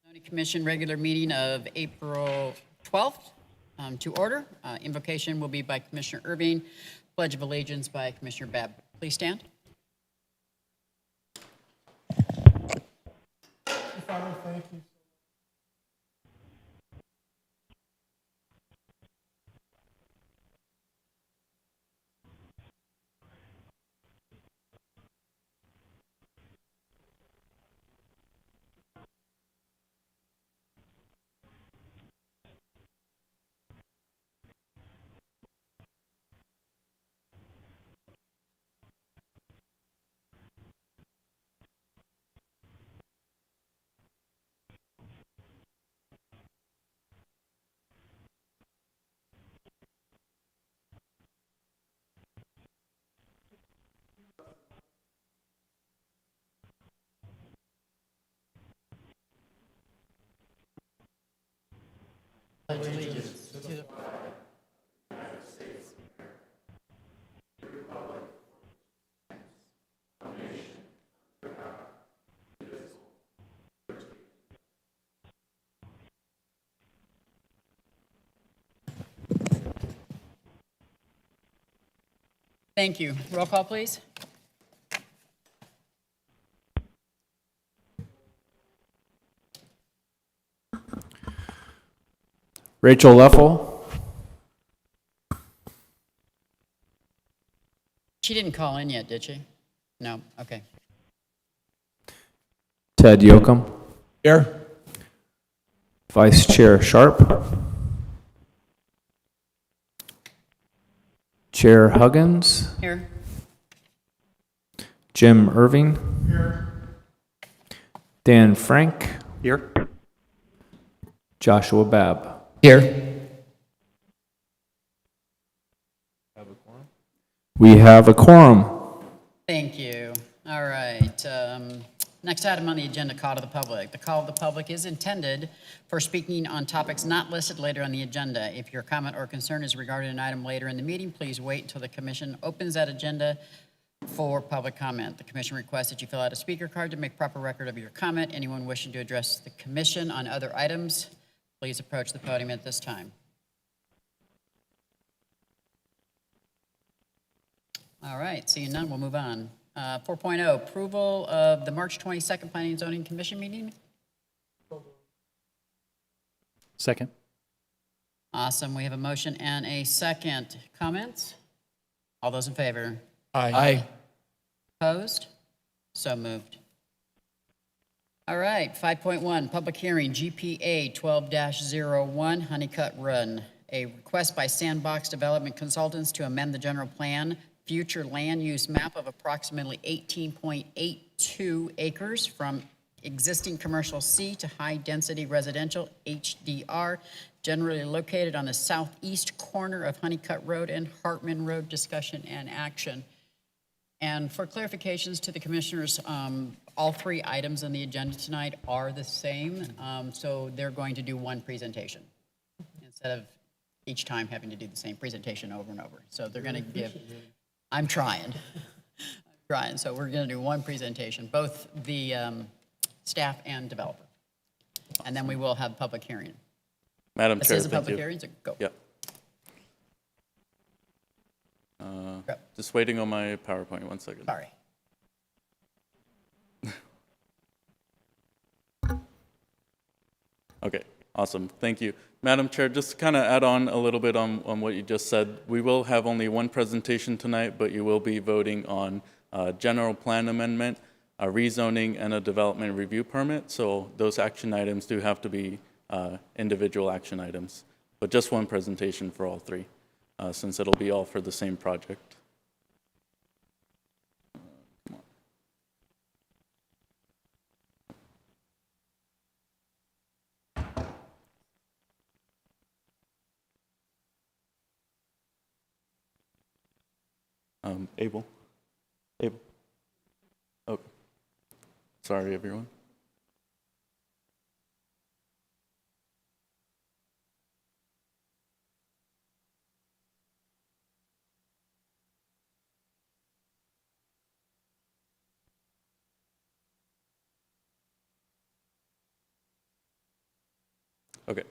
Zoning Commission regular meeting of April 12th to order. Invocation will be by Commissioner Irving, Pledge of Allegiance by Commissioner Babb. Please stand. Father, thank you. Allegiance to the Thank you. Roll call, please. Rachel Leffel. She didn't call in yet, did she? No? Okay. Ted Yoakum. Here. Vice Chair Sharp. Chair Huggins. Here. Jim Irving. Here. Dan Frank. Here. Joshua Babb. Here. We have a quorum. Thank you. All right. Next item on the agenda, call to the public. The call of the public is intended for speaking on topics not listed later on the agenda. If your comment or concern is regarding an item later in the meeting, please wait until the commission opens that agenda for public comment. The commission requests that you fill out a speaker card to make proper record of your comment. Anyone wishing to address the commission on other items, please approach the podium at this time. All right, seeing none, we'll move on. 4.0, approval of the March 22nd Planning and Zoning Commission meeting. Second. Awesome, we have a motion and a second. Comments? All those in favor? Aye. Opposed? So moved. All right, 5.1, public hearing, GPA 12-01, Honeycutt Run. A request by Sandbox Development Consultants to amend the general plan future land use map of approximately 18.82 acres from existing commercial C to high-density residential HDR, generally located on the southeast corner of Honeycutt Road and Hartman Road. Discussion and action. And for clarifications to the commissioners, all three items on the agenda tonight are the same, so they're going to do one presentation instead of each time having to do the same presentation over and over. So they're going to give. I'm trying. So we're going to do one presentation, both the staff and developer. And then we will have public hearing. Madam Chair, This is a thank public you. hearing, so go. Yep. Just waiting on my PowerPoint, 1 second. Sorry. Okay, awesome, thank you. Madam Chair, just to kind of add on a little bit on what you just said, we will have only one presentation tonight, but you will be voting on a general plan amendment, a rezoning, and a development review permit. So those action items do have to be individual action items, but just one presentation for all three, since it'll be all for the same project. Abel? Oh, sorry, everyone. Okay.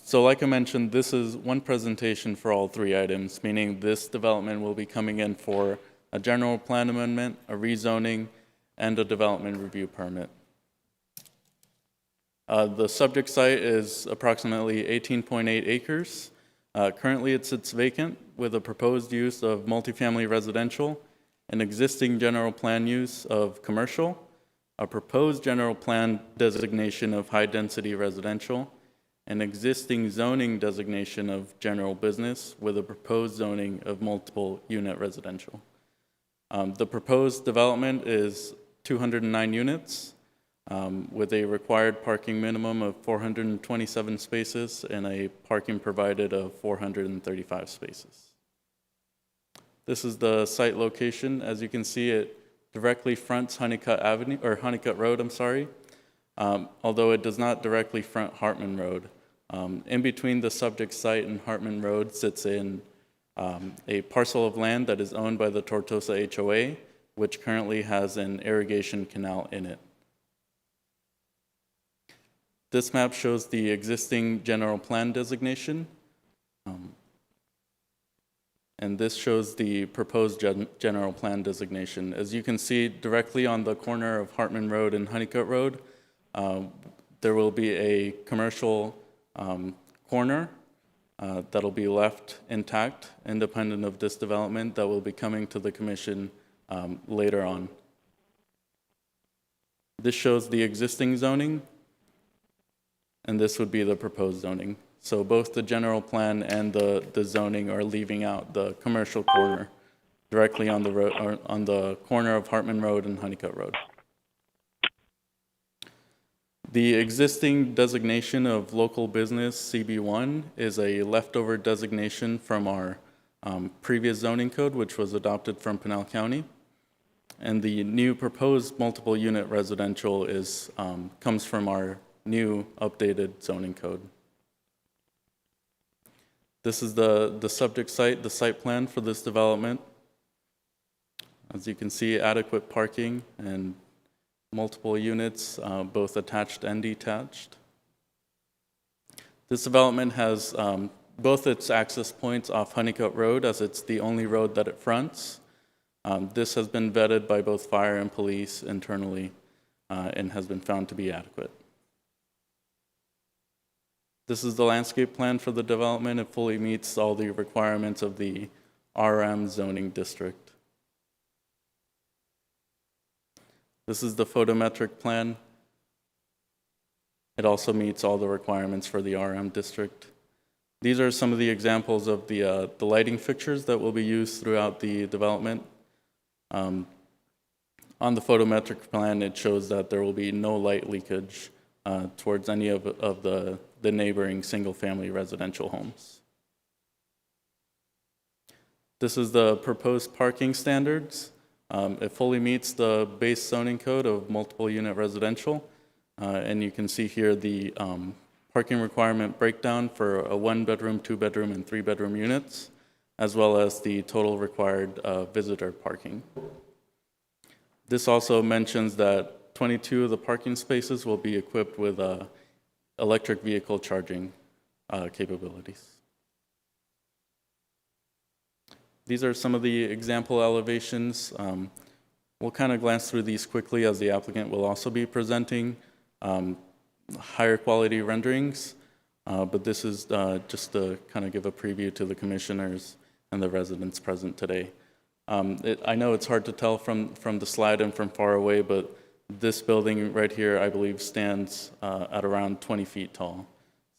So like I mentioned, this is one presentation for all three items, meaning this development will be coming in for a general plan amendment, a rezoning, and a development review permit. The subject site is approximately 18.8 acres. Currently, it sits vacant with a proposed use of multifamily residential, an existing general plan use of commercial, a proposed general plan designation of high-density residential, an existing zoning designation of general business with a proposed zoning of multiple unit residential. The proposed development is 209 units with a required parking minimum of 427 spaces and a parking provided of 435 spaces. This is the site location. As you can see, it directly fronts Honeycutt Road, I'm sorry, although it does not directly front Hartman Road. In between the subject site and Hartman Road sits in a parcel of land that is owned by the Tortosa HOA, which currently has an irrigation canal in it. This map shows the existing general plan designation, and this shows the proposed general plan designation. As you can see directly on the corner of Hartman Road and Honeycutt Road, there will be a commercial corner that'll be left intact, independent of this development, that will be coming to the commission later on. This shows the existing zoning, and this would be the proposed zoning. So both the general plan and the zoning are leaving out the commercial corner directly on the road, or on the corner of Hartman Road and Honeycutt Road. The existing designation of local business CB1 is a leftover designation from our previous zoning code, which was adopted from Pinal County. And the new proposed multiple unit residential is comes from our new updated zoning code. This is the subject site, the site plan for this development. As you can see, adequate parking and multiple units, both attached and detached. This development has both its access points off Honeycutt Road, as it's the only road that it fronts. This has been vetted by both fire and police internally and has been found to be adequate. This is the landscape plan for the development. It fully meets all the requirements of the RM zoning district. This is the photometric plan. It also meets all the requirements for the RM district. These are some of the examples of the lighting fixtures that will be used throughout the development. On the photometric plan, it shows that there will be no light leakage towards any of the neighboring single-family residential homes. This is the proposed parking standards. It fully meets the base zoning code of multiple unit residential. And you can see here the parking requirement breakdown for a 1-bedroom, 2-bedroom, and 3-bedroom units, as well as the total required visitor parking. This also mentions that 22 of the parking spaces will be equipped with electric vehicle charging capabilities. These are some of the example elevations. We'll kind of glance through these quickly, as the applicant will also be presenting higher quality renderings, but this is just to kind of give a preview to the commissioners and the residents present today. I know it's hard to tell from the slide and from far away, but this building right here, I believe, stands at around 20 feet tall.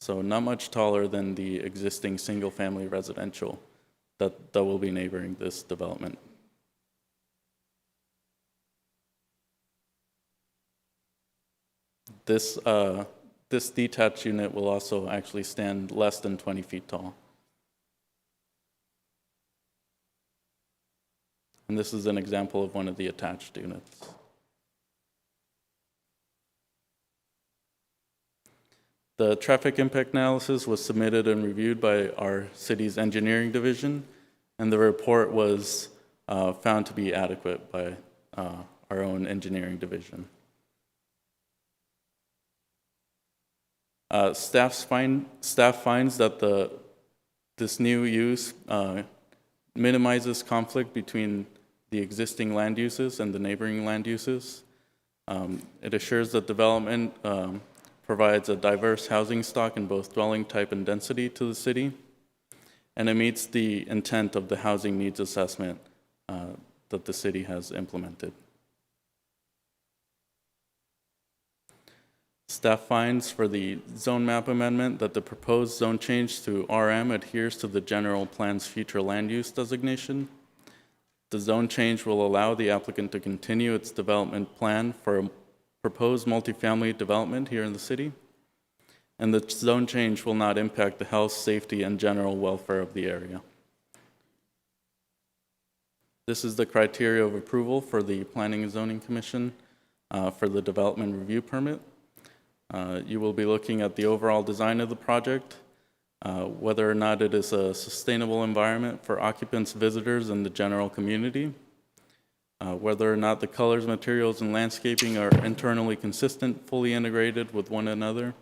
So not much taller than the existing single-family residential that will be neighboring this development. This detached unit will also actually stand less than 20 feet tall. And this is an example of one of the attached units. The traffic impact analysis was submitted and reviewed by our city's engineering division, and the report was found to be adequate by our own engineering division. Staff finds that this new use minimizes conflict between the existing land uses and the neighboring land uses. It assures that development provides a diverse housing stock in both dwelling type and density to the city, and it meets the intent of the housing needs assessment that the city has implemented. Staff finds for the zone map amendment that the proposed zone change to RM adheres to the general plan's future land use designation. The zone change will allow the applicant to continue its development plan for a proposed multifamily development here in the city. And the zone change will not impact the health, safety, and general welfare of the area. This is the criteria of approval for the Planning and Zoning Commission for the development review permit. You will be looking at the overall design of the project, whether or not it is a sustainable environment for occupants, visitors, and the general community, whether or not the colors, materials, and landscaping are internally consistent, fully integrated with one another,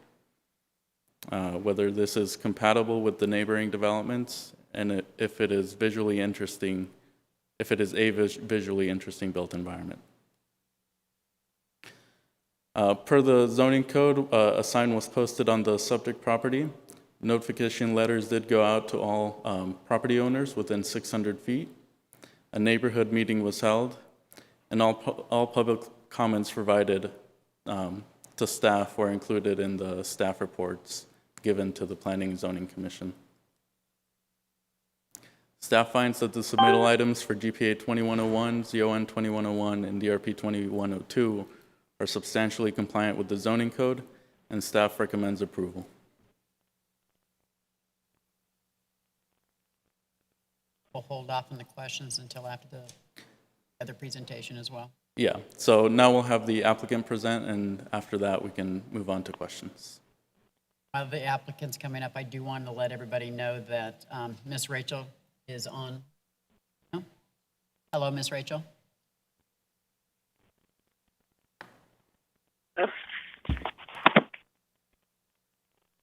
whether this is compatible with the neighboring developments, and if it is visually interesting, if it is a visually interesting built environment. Per the zoning code, a sign was posted on the subject property. Notification letters did go out to all property owners within 600 feet. A neighborhood meeting was held, and all public comments provided to staff were included in the staff reports given to the Planning and Zoning Commission. Staff finds that the submittal items for GPA 2101, ZON 2101, and DRP 2102 are substantially compliant with the zoning code, and staff recommends approval. We'll hold off on the questions until after the other presentation as well. Yeah, so now we'll have the applicant present, and after that we can move on to questions. While the applicant's coming up, I do want to let everybody know that Miss Rachel is on. No? Hello, Miss Rachel.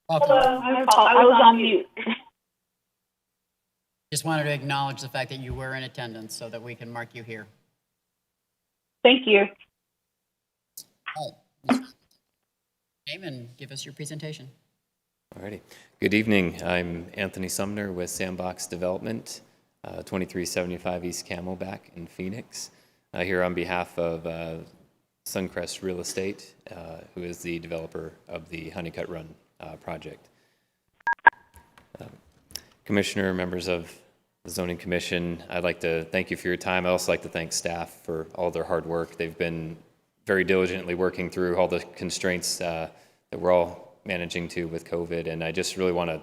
Welcome. Hello, I was on mute. Just wanted to acknowledge the fact that you were in attendance so that we can mark you here. Thank you. All right. Name and give us your presentation. Alrighty. Good evening. I'm Anthony Sumner with Sandbox Development, 2375 East Camelback in Phoenix, here on behalf of Suncrest Real Estate, who is the developer of the Honeycut Run project. Commissioner, members of the Zoning Commission, I'd like to thank you for your time. I'd also like to thank staff for all their hard work. They've been very diligently working through all the constraints that we're all managing to with COVID, and I just really want to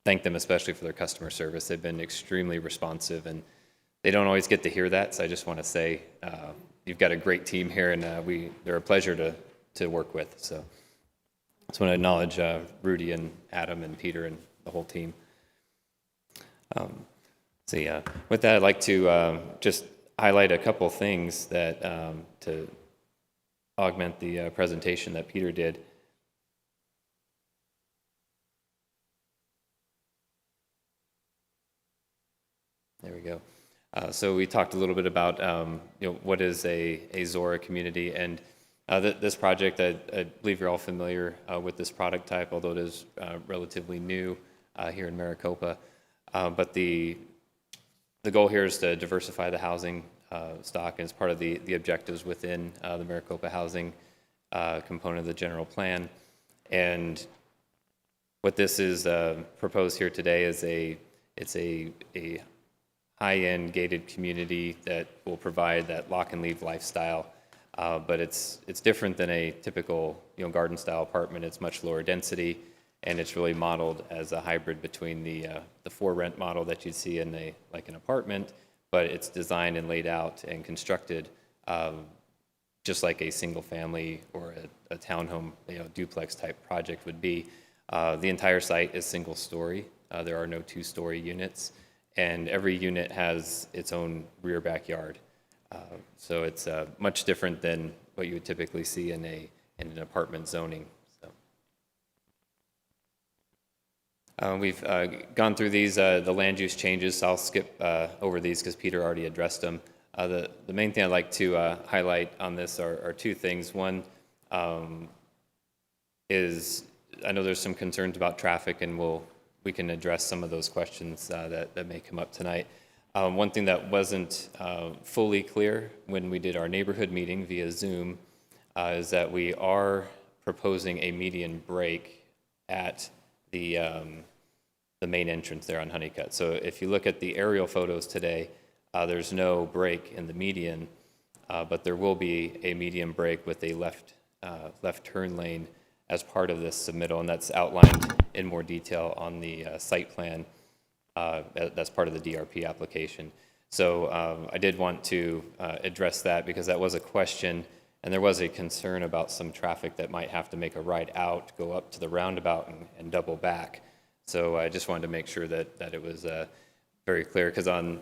thank them, especially for their customer service. They've been extremely responsive, and they don't always get to hear that, so I just want to say you've got a great team here, and they're a pleasure to work with. So I just want to acknowledge Rudy and Adam and Peter and the whole team. With that, I'd like to just highlight a couple things that to augment the presentation that Peter did. There we go. So we talked a little bit about what is a Zora community, and this project, I believe you're all familiar with this product type, although it is relatively new here in Maricopa. But the goal here is to diversify the housing stock, and it's part of the objectives within the Maricopa housing component of the general plan. And what this is proposed here today is it's a high-end gated community that will provide that lock and leave lifestyle, but it's different than a typical garden style apartment. It's much lower density, and it's really modeled as a hybrid between the for rent model that you'd see in like an apartment, but it's designed and laid out and constructed just like a single family or a townhome duplex type project would be. The entire site is single story. There are no two-story units, and every unit has its own rear backyard. So it's much different than what you would typically see in an apartment zoning. So. We've gone through these, the land use changes, so I'll skip over these because Peter already addressed them. The main thing I'd like to highlight on this are two things. One is, I know there's some concerns about traffic, and we can address some of those questions that may come up tonight. One thing that wasn't fully clear when we did our neighborhood meeting via Zoom is that we are proposing a median break at the main entrance there on Honeycutt. So if you look at the aerial photos today, there's no break in the median, but there will be a median break with a left turn lane as part of this submittal, and that's outlined in more detail on the site plan. That's part of the DRP application. So I did want to address that because that was a question, and there was a concern about some traffic that might have to make a right out, go up to the roundabout, and double back. So I just wanted to make sure that it was very clear, because on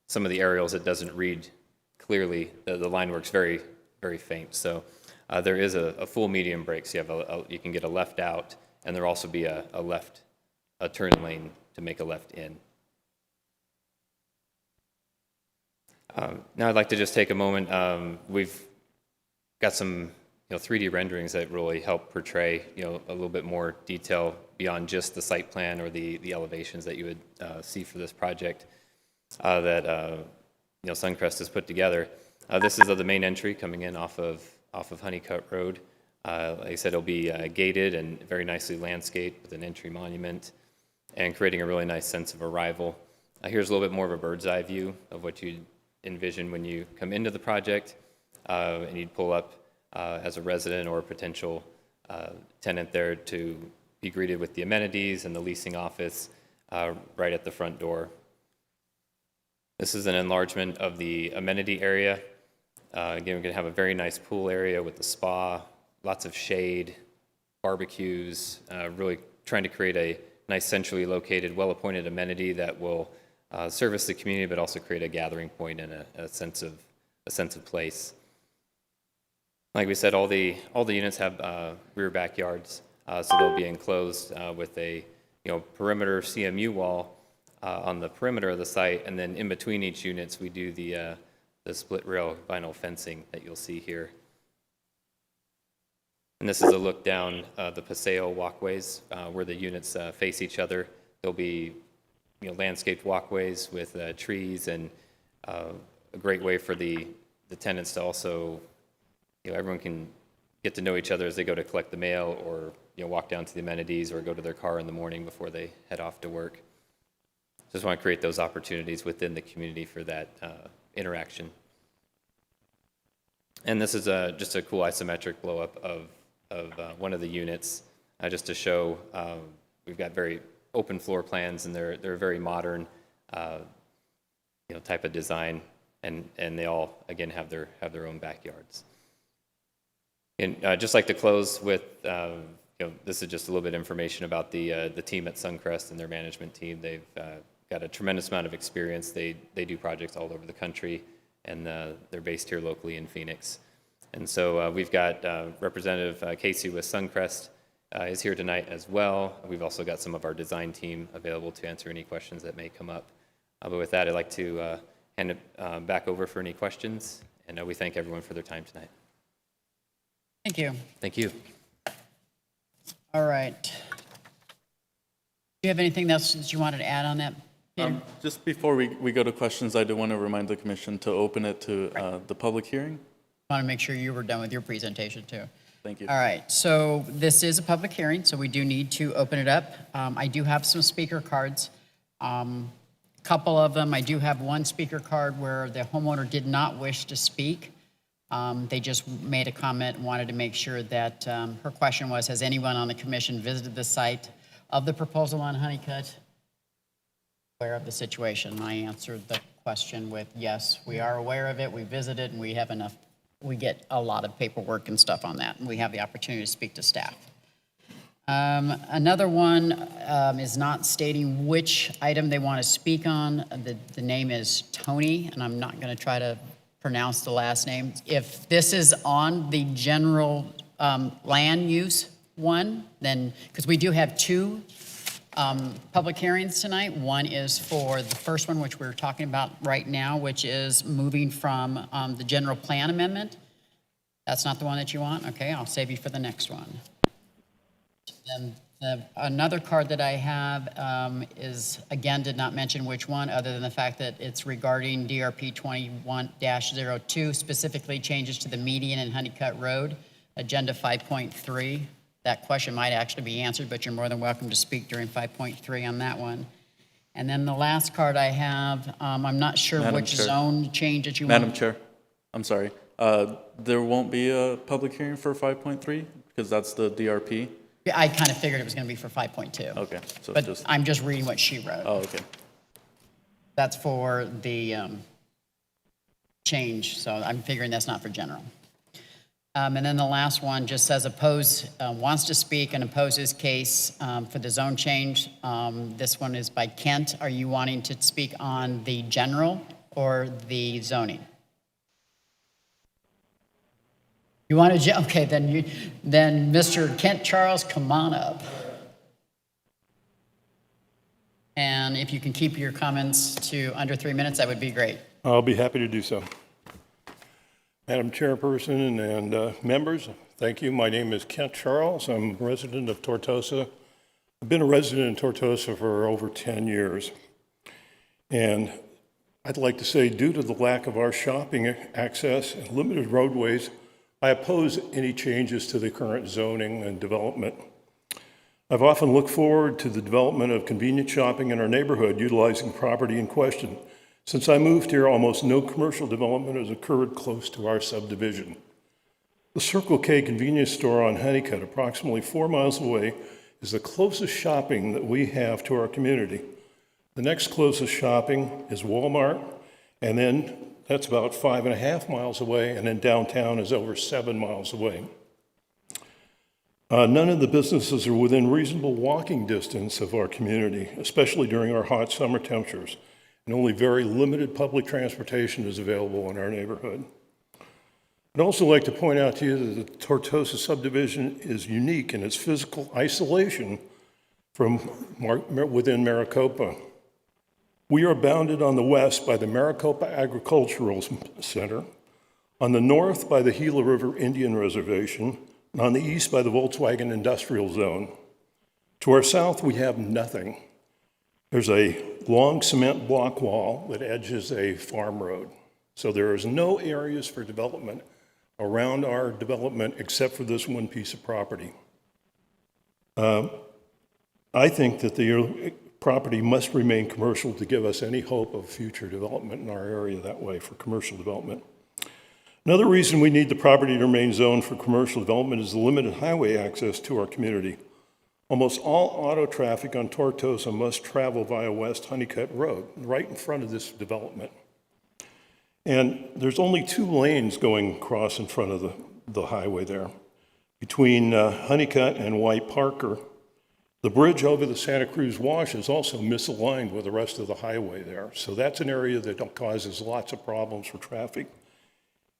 some of the aerials it doesn't read clearly. The line works very, very faint. So there is a full median break. So you can get a left out, and there will also be a turn lane to make a left in. Now I'd like to just take a moment. We've got some 3D renderings that really help portray a little bit more detail beyond just the site plan or the elevations that you would see for this project that Suncrest has put together. This is the main entry coming in off of Honeycutt Road. Like I said, it'll be gated and very nicely landscaped with an entry monument and creating a really nice sense of arrival. Here's a little bit more of a bird's eye view of what you'd envision when you come into the project and you'd pull up as a resident or a potential tenant there to be greeted with the amenities and the leasing office right at the front door. This is an enlargement of the amenity area. Again, we're going to have a very nice pool area with the spa, lots of shade, barbecues, really trying to create a nice centrally located, well-appointed amenity that will service the community, but also create a gathering point and a sense of place. Like we said, all the units have rear backyards, so they'll be enclosed with a perimeter CMU wall on the perimeter of the site, and then in between each units we do the split rail vinyl fencing that you'll see here. And this is a look down the Paseo walkways where the units face each other. There'll be landscaped walkways with trees, and a great way for the tenants to also, everyone can get to know each other as they go to collect the mail or walk down to the amenities or go to their car in the morning before they head off to work. Just want to create those opportunities within the community for that interaction. And this is just a cool isometric blow up of one of the units, just to show we've got very open floor plans, and they're very modern, type of design, and they all again have their own backyards. And just like to close with, this is just a little bit of information about the team at Suncrest and their management team. They've got a tremendous amount of experience. They do projects all over the country, and they're based here locally in Phoenix. And so we've got Representative Casey with Suncrest is here tonight as well. We've also got some of our design team available to answer any questions that may come up. But with that, I'd like to hand it back over for any questions, and we thank everyone for their time tonight. Thank you. Thank you. All right. Do you have anything else that you wanted to add on that, Peter? Just before we go to questions, I do want to remind the commission to open it to the public hearing. I want to make sure you were done with your presentation too. Thank you. All right, so this is a public hearing, so we do need to open it up. I do have some speaker cards. Couple of them, I do have one speaker card where the homeowner did not wish to speak. They just made a comment and wanted to make sure that her question was, has anyone on the commission visited the site of the proposal on Honeycutt? Aware of the situation? I answered the question with, yes, we are aware of it, we visited, and we have enough. We get a lot of paperwork and stuff on that, and we have the opportunity to speak to staff. Another one is not stating which item they want to speak on. The name is Tony, and I'm not going to try to pronounce the last name. If this is on the general land use one, then, because we do have two Public hearings tonight. One is for the first one, which we're talking about right now, which is moving from the general plan amendment. That's not the one that you want? Okay, I'll save you for the next one. Then another card that I have is, again, did not mention which one, other than the fact that it's regarding DRP 21-02, specifically changes to the median and Honeycutt Road, Agenda 5.3. That question might actually be answered, but you're more than welcome to speak during 5.3 on that one. And then the last card I have, I'm not sure Madam which Chair. zone change that you want. Madam Chair, I'm sorry. There won't be a public hearing for 5.3 because that's the DRP. Yeah, I kind of figured it was going to be for 5.2. Okay, so But just, I'm just reading what she wrote. oh, okay. That's for the change, so I'm figuring that's not for general. And then the last one just says wants to speak and oppose his case for the zone change. This one is by Kent. Are you wanting to speak on the general or the zoning? You want to, okay, then Mr. Kent Charles, come on up. And if you can keep your comments to under 3 minutes, that would be great. I'll be happy to do so. Madam Chairperson and members, thank you. My name is Kent Charles. I'm a resident of Tortosa. I've been a resident in Tortosa for over 10 years. And I'd like to say, due to the lack of our shopping access and limited roadways, I oppose any changes to the current zoning and development. I've often looked forward to the development of convenient shopping in our neighborhood utilizing property in question. Since I moved here, almost no commercial development has occurred close to our subdivision. The Circle K convenience store on Honeycutt, approximately 4 miles away, is the closest shopping that we have to our community. The next closest shopping is Walmart, and then that's about 5.5 miles away, and then downtown is over 7 miles away. None of the businesses are within reasonable walking distance of our community, especially during our hot summer temperatures, and only very limited public transportation is available in our neighborhood. I'd also like to point out to you that the Tortosa subdivision is unique in its physical isolation from within Maricopa. We are bounded on the west by the Maricopa Agricultural Center, on the north by the Gila River Indian Reservation, and on the east by the Volkswagen Industrial Zone. To our south, we have nothing. There's a long cement block wall that edges a farm road. So there is no areas for development around our development except for this one piece of property. I think that the property must remain commercial to give us any hope of future development in our area that way for commercial development. Another reason we need the property to remain zoned for commercial development is the limited highway access to our community. Almost all auto traffic on Tortosa must travel via West Honeycutt Road, right in front of this development. And there's only 2 lanes going across in front of the highway there. Between Honeycutt and White Parker, the bridge over the Santa Cruz Wash is also misaligned with the rest of the highway there. So that's an area that causes lots of problems for traffic.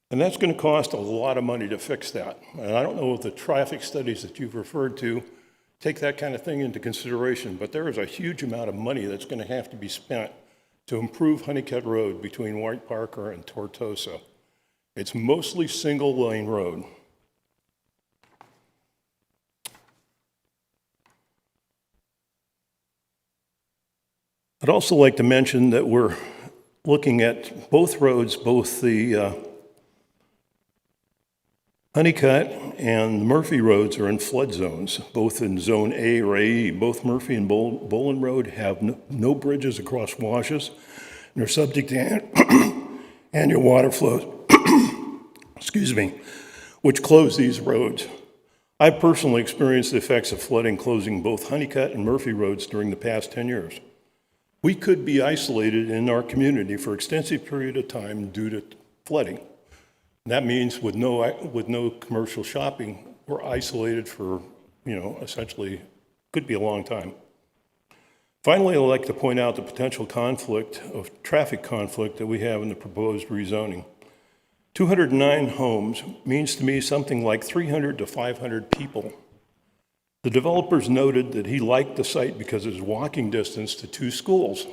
And that's going to cost a lot of money to fix that. And I don't know if the traffic studies that you've referred to take that kind of thing into consideration, but there is a huge amount of money that's going to have to be spent to improve Honeycutt Road between White Parker and Tortosa. It's mostly single lane road. I'd also like to mention that we're looking at both roads, both the Honeycutt and Murphy roads are in flood zones, both in Zone A or AE. Both Murphy and Bolin Road have no bridges across washes and are subject to annual water flows, excuse me, which close these roads. I've personally experienced the effects of flooding closing both Honeycutt and Murphy roads during the past 10 years. We could be isolated in our community for an extensive period of time due to flooding. That means with no commercial shopping, we're isolated for, essentially could be a long time. Finally, I'd like to point out the potential traffic conflict that we have in the proposed rezoning. 209 homes means to me something like 300 to 500 people. The developers noted that he liked the site because it was walking distance to 2 schools.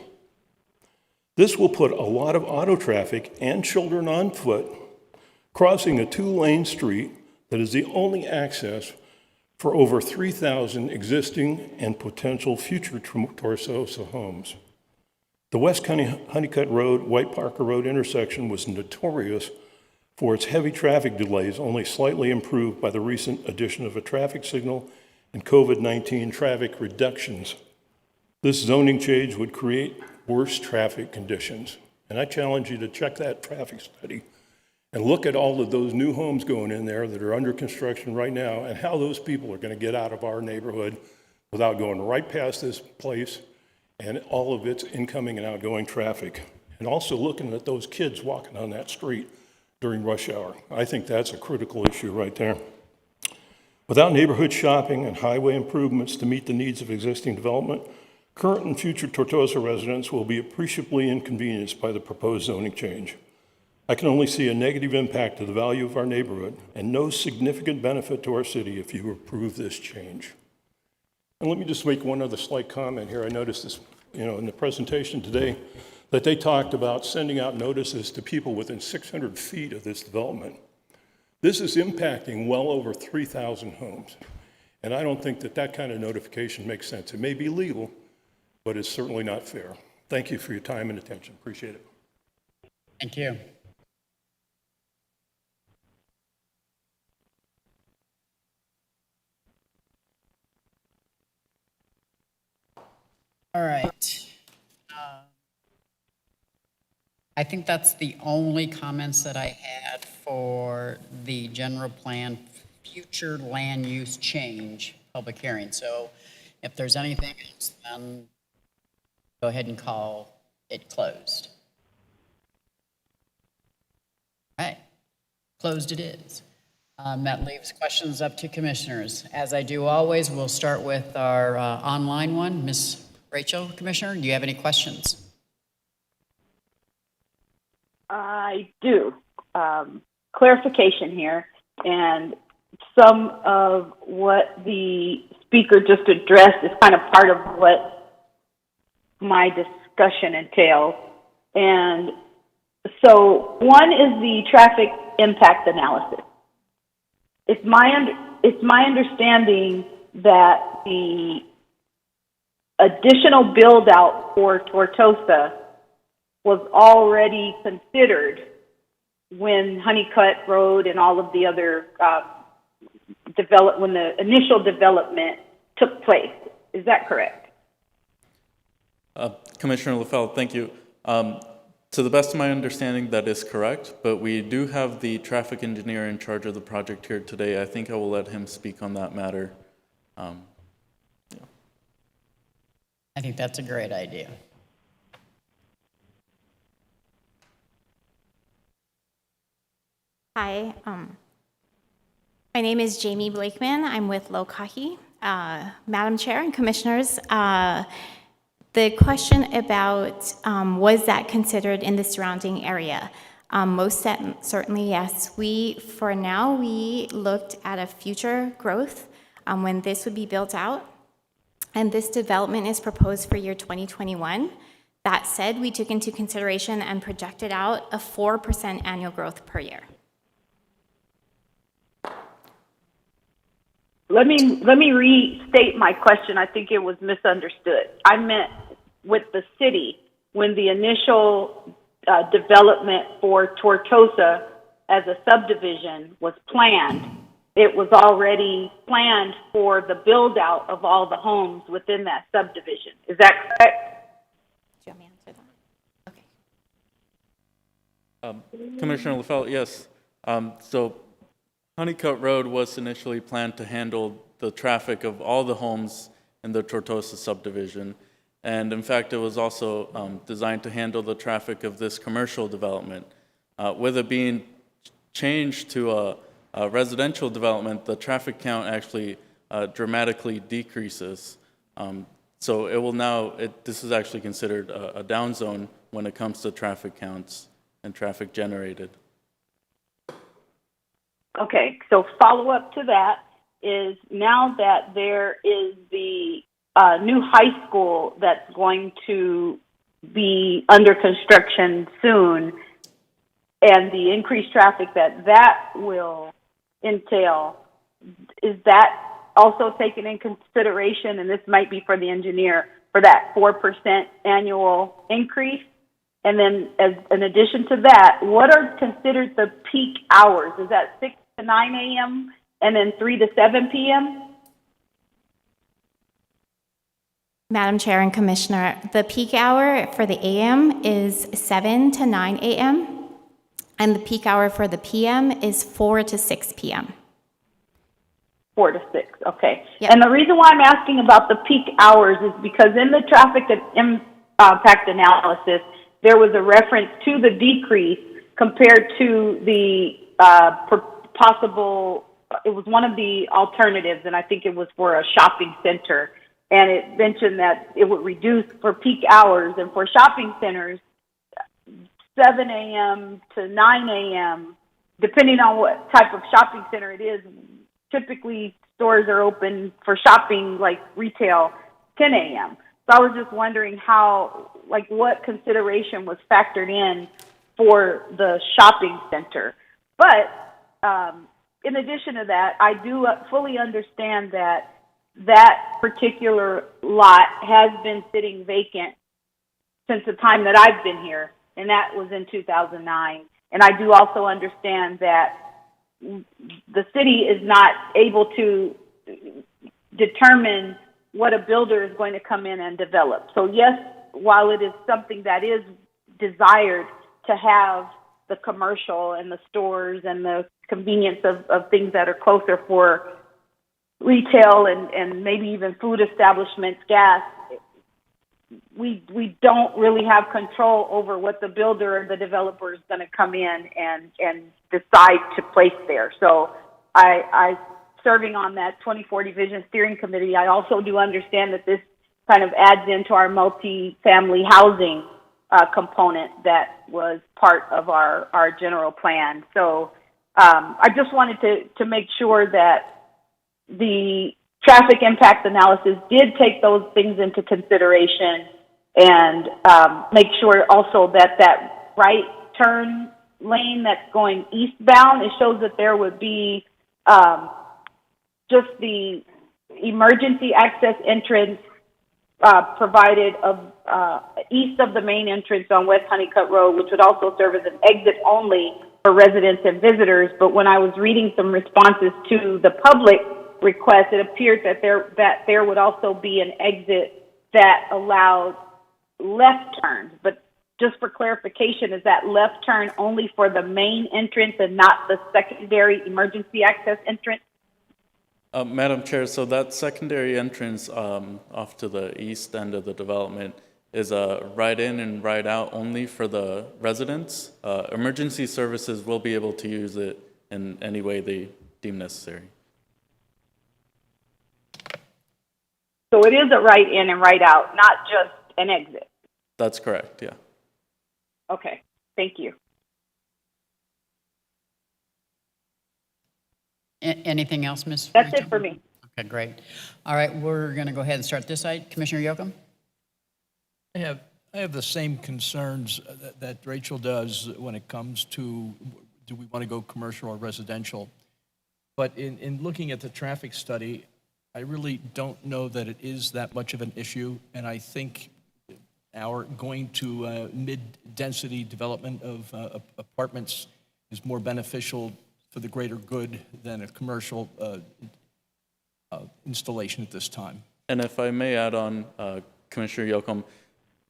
This will put a lot of auto traffic and children on foot crossing a 2-lane street that is the only access for over 3,000 existing and potential future Tortosa homes. The West Honeycutt Road, White Parker Road intersection was notorious for its heavy traffic delays, only slightly improved by the recent addition of a traffic signal and COVID-19 traffic reductions. This zoning change would create worse traffic conditions. And I challenge you to check that traffic study and look at all of those new homes going in there that are under construction right now and how those people are going to get out of our neighborhood without going right past this place and all of its incoming and outgoing traffic. And also looking at those kids walking on that street during rush hour. I think that's a critical issue right there. Without neighborhood shopping and highway improvements to meet the needs of existing development, current and future Tortosa residents will be appreciably inconvenienced by the proposed zoning change. I can only see a negative impact to the value of our neighborhood and no significant benefit to our city if you approve this change. And let me just make one other slight comment here. I noticed this, in the presentation today, that they talked about sending out notices to people within 600 feet of this development. This is impacting well over 3,000 homes. And I don't think that that kind of notification makes sense. It may be legal, but it's certainly not fair. Thank you for your time and attention. Appreciate it. Thank you. All right. I think that's the only comments that I had for the general plan future land use change public hearing. So if there's anything else, then go ahead and call it closed. All right, closed it is. That leaves questions up to commissioners. As I do always, we'll start with our online one. Ms. Rachel, Commissioner, do you have any questions? I do. Clarification here, and some of what the speaker just addressed is kind of part of what my discussion entails. And so one is the traffic impact analysis. It's my understanding that the additional build out for Tortosa was already considered when Honeycutt Road and all of the other when the initial development took place. Is that correct? Commissioner LaFell, thank you. To the best of my understanding, that is correct, but we do have the traffic engineer in charge of the project here today. I think I will let him speak on that matter. I think that's a great idea. Hi, my name is Jamie Blakeman. I'm with Lokahi. Madam Chair and Commissioners, the question about was that considered in the surrounding area? Most certainly, yes. For now, we looked at a future growth when this would be built out, and this development is proposed for year 2021. That said, we took into consideration and projected out a 4% annual growth per year. Let me restate my question. I think it was misunderstood. I meant with the city, when the initial development for Tortosa as a subdivision was planned, it was already planned for the build out of all the homes within that subdivision. Is that correct? Do you want me to answer that? Okay. Commissioner LaFell, yes. So Honeycutt Road was initially planned to handle the traffic of all the homes in the Tortosa subdivision. And in fact, it was also designed to handle the traffic of this commercial development. With it being changed to a residential development, the traffic count actually dramatically decreases. So it will now, this is actually considered a down zone when it comes to traffic counts and traffic generated. Okay, so follow up to that is now that there is the new high school that's going to be under construction soon, and the increased traffic that will entail, is that also taken in consideration? And this might be for the engineer, for that 4% annual increase. And then as in addition to that, what are considered the peak hours? Is that 6 to 9 a.m. and then 3 to 7 p.m.? Madam Chair and Commissioner, the peak hour for the AM is 7 to 9 AM, and the peak hour for the PM is 4 to 6 PM. 4 to 6, okay. Yep. And the reason why I'm asking about the peak hours is because in the traffic impact analysis, there was a reference to the decrease compared to the possible, it was one of the alternatives, and I think it was for a shopping center. And it mentioned that it would reduce for peak hours, and for shopping centers, 7 a.m. to 9 a.m., depending on what type of shopping center it is. Typically, stores are open for shopping, like retail, 10 a.m. So I was just wondering what consideration was factored in for the shopping center. But in addition to that, I do fully understand that particular lot has been sitting vacant since the time that I've been here, and that was in 2009. And I do also understand that the city is not able to determine what a builder is going to come in and develop. So yes, while it is something that is desired to have the commercial and the stores and the convenience of things that are closer for retail and maybe even food establishments, gas, we don't really have control over what the builder or the developer is going to come in and decide to place there. So I serving on that 2040 Vision Steering Committee, I also do understand that this kind of adds into our multi-family housing component that was part of our general plan. So I just wanted to make sure that the traffic impact analysis did take those things into consideration and make sure also that right turn lane that's going eastbound, it shows that there would be just the emergency access entrance provided of east of the main entrance on West Honeycutt Road, which would also serve as an exit only for residents and visitors. But when I was reading some responses to the public request, it appeared that there would also be an exit that allowed left turns. But just for clarification, is that left turn only for the main entrance and not the secondary emergency access entrance? Madam Chair, so that secondary entrance off to the east end of the development is a right in and right out only for the residents. Emergency services will be able to use it in any way they deem necessary. So it is a right in and right out, not just an exit. That's correct, yeah. Okay, thank you. Anything else, Ms.? That's it for me. Okay, great. All right, we're going to go ahead and start this side. Commissioner Yocum? I have the same concerns that Rachel does when it comes to do we want to go commercial or residential. But in looking at the traffic study, I really don't know that it is that much of an issue, and I think our going to mid-density development of apartments is more beneficial for the greater good than a commercial installation at this time. And if I may add on, Commissioner Yocum,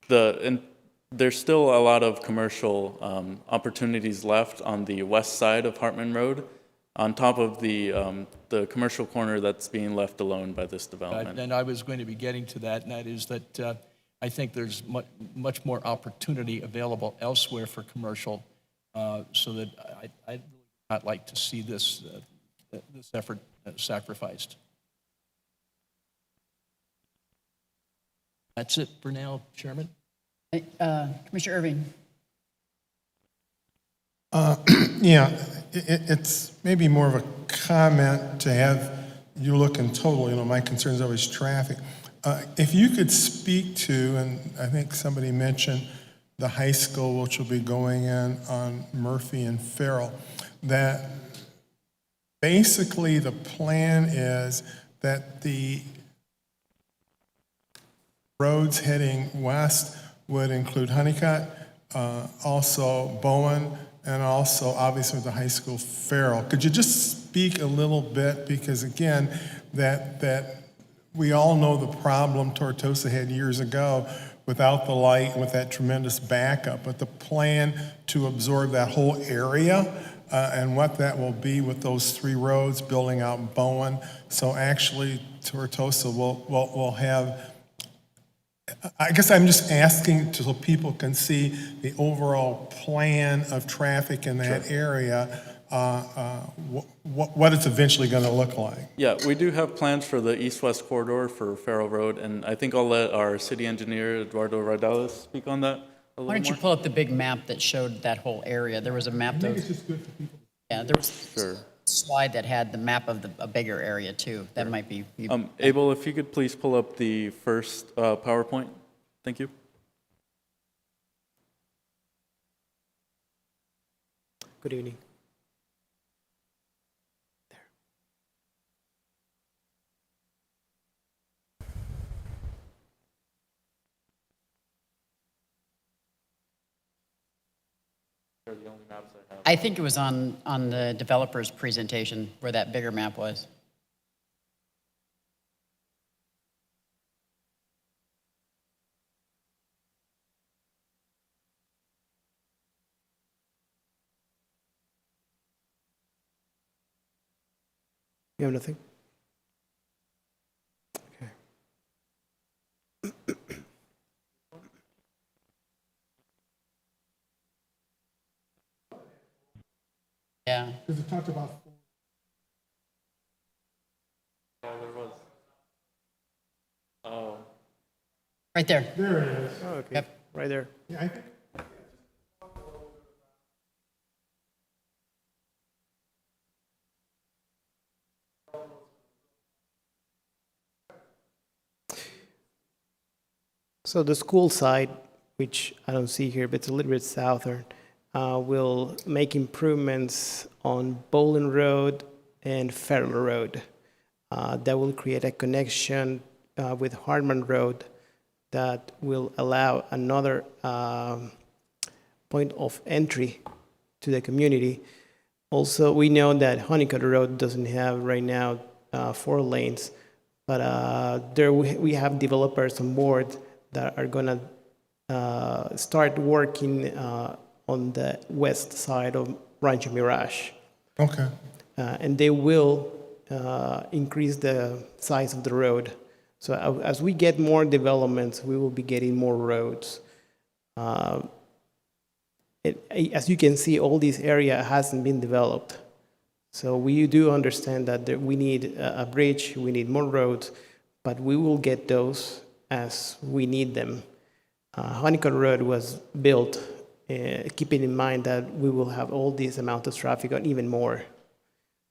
there's still a lot of commercial opportunities left on the west side of Hartman Road, on top of the commercial corner that's being left alone by this development. And I was going to be getting to that, and that is that I think there's much more opportunity available elsewhere for commercial, so that I'd not like to see this effort sacrificed. That's it for now, Chairman. Commissioner Irving? Yeah, it's maybe more of a comment to have you look in total, my concern is always traffic. If you could speak to, and I think somebody mentioned the high school, which will be going in on Murphy and Farrell, that basically the plan is that the roads heading west would include Honeycutt, also Bowen, and also obviously the high school Farrell. Could you just speak a little bit, because again, that we all know the problem Tortosa had years ago without the light, with that tremendous backup, but the plan to absorb that whole area and what that will be with those 3 roads building out Bowen. So actually Tortosa will have, I guess I'm just asking so people can see the overall plan of traffic in that area, what it's eventually going to look like. Yeah, we do have plans for the east-west corridor for Farrell Road, and I think I'll let our city engineer, Eduardo Radalis, speak on that a little Why don't you more. pull up the big map that showed that whole area? There was a map that was, yeah, there was Sure. a slide that had the map of a bigger area too. That might be. Abel, if you could please pull up the first PowerPoint. Thank you. Good evening. I think it was on the developer's presentation where that bigger map was. You have nothing? Okay. Yeah. Because it talked about. Oh, there was. Oh. Right there. There it is. Oh, okay. Yep. Right there. Yeah, I think. So the school side, which I don't see here, but it's a little bit southern, will make improvements on Bowling Road and Farrell Road. That will create a connection with Hartman Road that will allow another point of entry to the community. Also, we know that Honeycutt Road doesn't have right now 4 lanes, but there we have developers on board that are going to start working on the west side of Rancho Mirage. Okay. And they will increase the size of the road. So as we get more developments, we will be getting more roads. As you can see, all this area hasn't been developed. So we do understand that we need a bridge, we need more roads, but we will get those as we need them. Honeycutt Road was built keeping in mind that we will have all this amount of traffic and even more.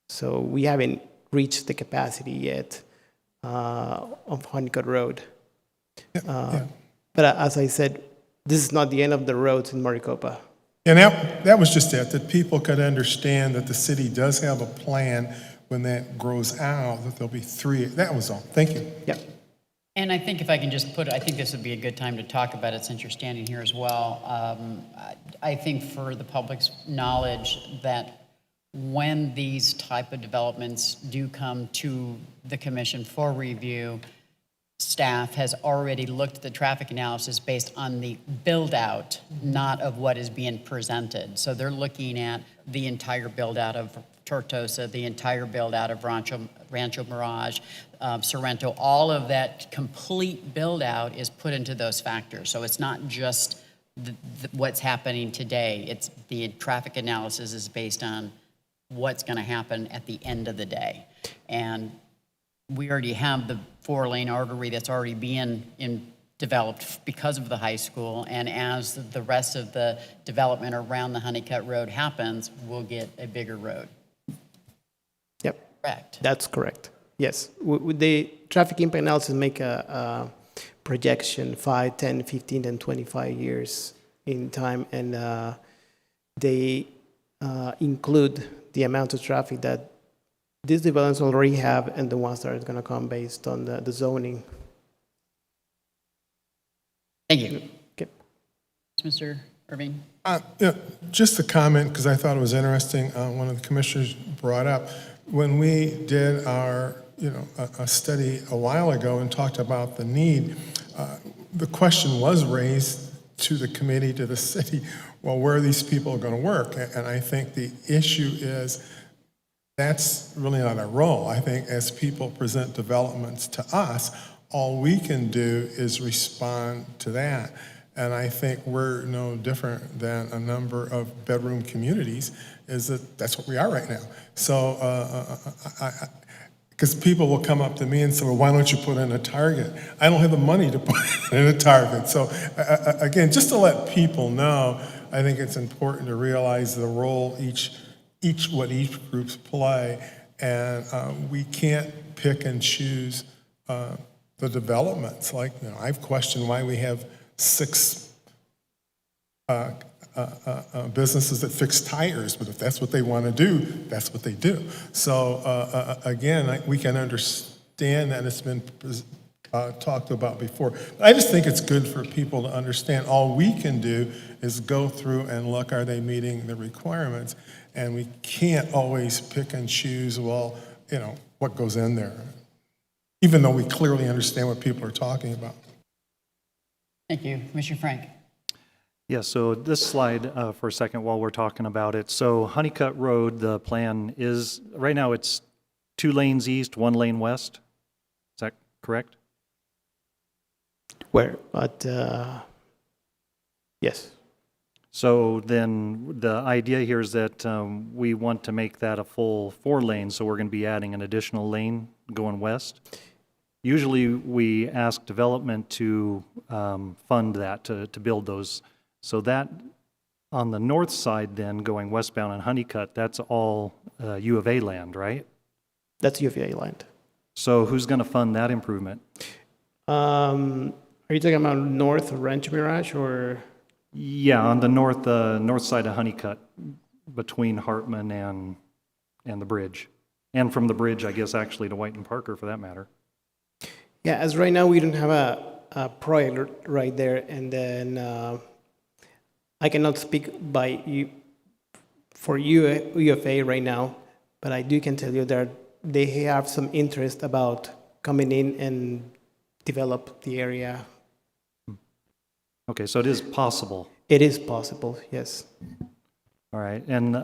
So we haven't reached the capacity yet of Honeycutt Road. But as I said, this is not the end of the roads in Maricopa. And that was just it, that people could understand that the city does have a plan when that grows out, that there'll be 3. That was all. Thank you. Yeah. And I think if I can just put, I think this would be a good time to talk about it since you're standing here as well. I think for the public's knowledge that when these type of developments do come to the commission for review, staff has already looked at the traffic analysis based on the build-out, not of what is being presented. So they're looking at the entire build-out of Tortosa, the entire build-out of Rancho Mirage, Sorrento. All of that complete build-out is put into those factors. So it's not just what's happening today. It's the traffic analysis is based on what's going to happen at the end of the day. And we already have the 4-lane artery that's already being developed because of the high school, and as the rest of the development around the Honeycutt Road happens, we'll get a bigger road. Yep. Correct. That's correct. Yes, the traffic impact analysis make a projection 5, 10, 15, and 25 years in time, and they include the amount of traffic that these developments already have and the ones that are going to come based on the zoning. Thank you. Okay. Mr. Irving? Yeah, just a comment, because I thought it was interesting, one of the commissioners brought up, when we did our, a study a while ago and talked about the need, the question was raised to the committee, to the city, well, where are these people going to work? And I think the issue is that's really not our role. I think as people present developments to us, all we can do is respond to that. And I think we're no different than a number of bedroom communities, is that that's what we are right now. So, because people will come up to me and say, well, why don't you put in a Target? I don't have the money to put in a Target. So again, just to let people know, I think it's important to realize the role what each groups play. And we can't pick and choose the developments. Like, I've questioned why we have 6 businesses that fix tires, but if that's what they want to do, that's what they do. So again, we can understand that it's been talked about before. But I just think it's good for people to understand all we can do is go through and look, are they meeting the requirements? And we can't always pick and choose, well, what goes in there, even though we clearly understand what people are talking about. Thank you. Commissioner Frank? Yeah, so this slide for a second while we're talking about it. So Honeycutt Road, the plan is, right now it's 2 lanes east, 1 lane west. Is that correct? Where? But yes. So then the idea here is that we want to make that a full 4 lanes, so we're going to be adding an additional lane going west. Usually we ask development to fund that, to build those. So that, on the north side then, going westbound on Honeycutt, that's all U of A land, right? That's U of A land. So who's going to fund that improvement? Are you talking about north of Rancho Mirage or? Yeah, on the north side of Honeycutt, between Hartman and the bridge. And from the bridge, I guess, actually to White and Parker, for that matter. Yeah, as right now, we don't have a project right there, and then I cannot speak by you for U of A right now, but I can tell you that they have some interest about coming in and develop the area. Okay, so it is possible. It is possible, yes. All right, and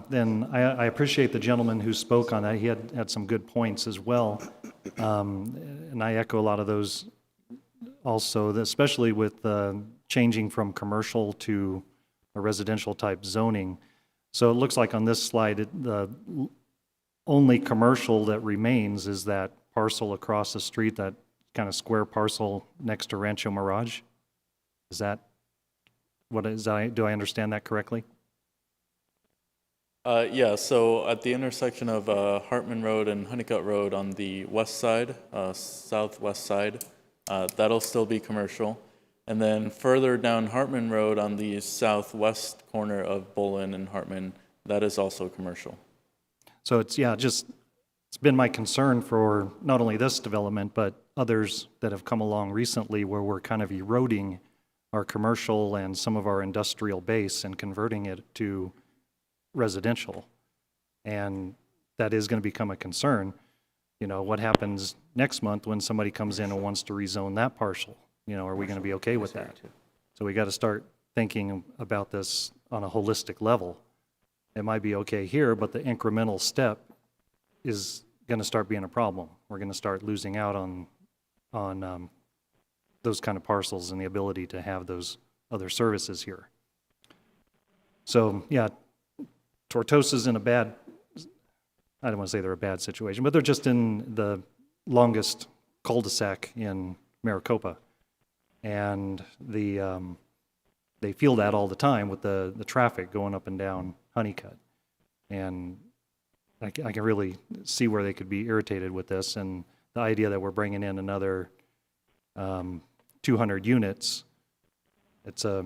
then I appreciate the gentleman who spoke on that. He had some good points as well, and I echo a lot of those also, especially with changing from commercial to a residential type zoning. So it looks like on this slide, the only commercial that remains is that parcel across the street, that kind of square parcel next to Rancho Mirage. Is that what is that? Do I understand that correctly? Yeah, so at the intersection of Hartman Road and Honeycutt Road on the west side, southwest side, that'll still be commercial. And then further down Hartman Road on the southwest corner of Bullen and Hartman, that is also commercial. So it's been my concern for not only this development, but others that have come along recently where we're kind of eroding our commercial and some of our industrial base and converting it to residential. And that is going to become a concern. What happens next month when somebody comes in and wants to rezone that parcel? Are we going to be okay with that? So we got to start thinking about this on a holistic level. It might be okay here, but the incremental step is going to start being a problem. We're going to start losing out on those kind of parcels and the ability to have those other services here. So yeah, Tortosa's in a bad, I don't want to say they're a bad situation, but they're just in the longest cul-de-sac in Maricopa. And they feel that all the time with the traffic going up and down Honeycutt. And I can really see where they could be irritated with this, and the idea that we're bringing in another 200 units, it's a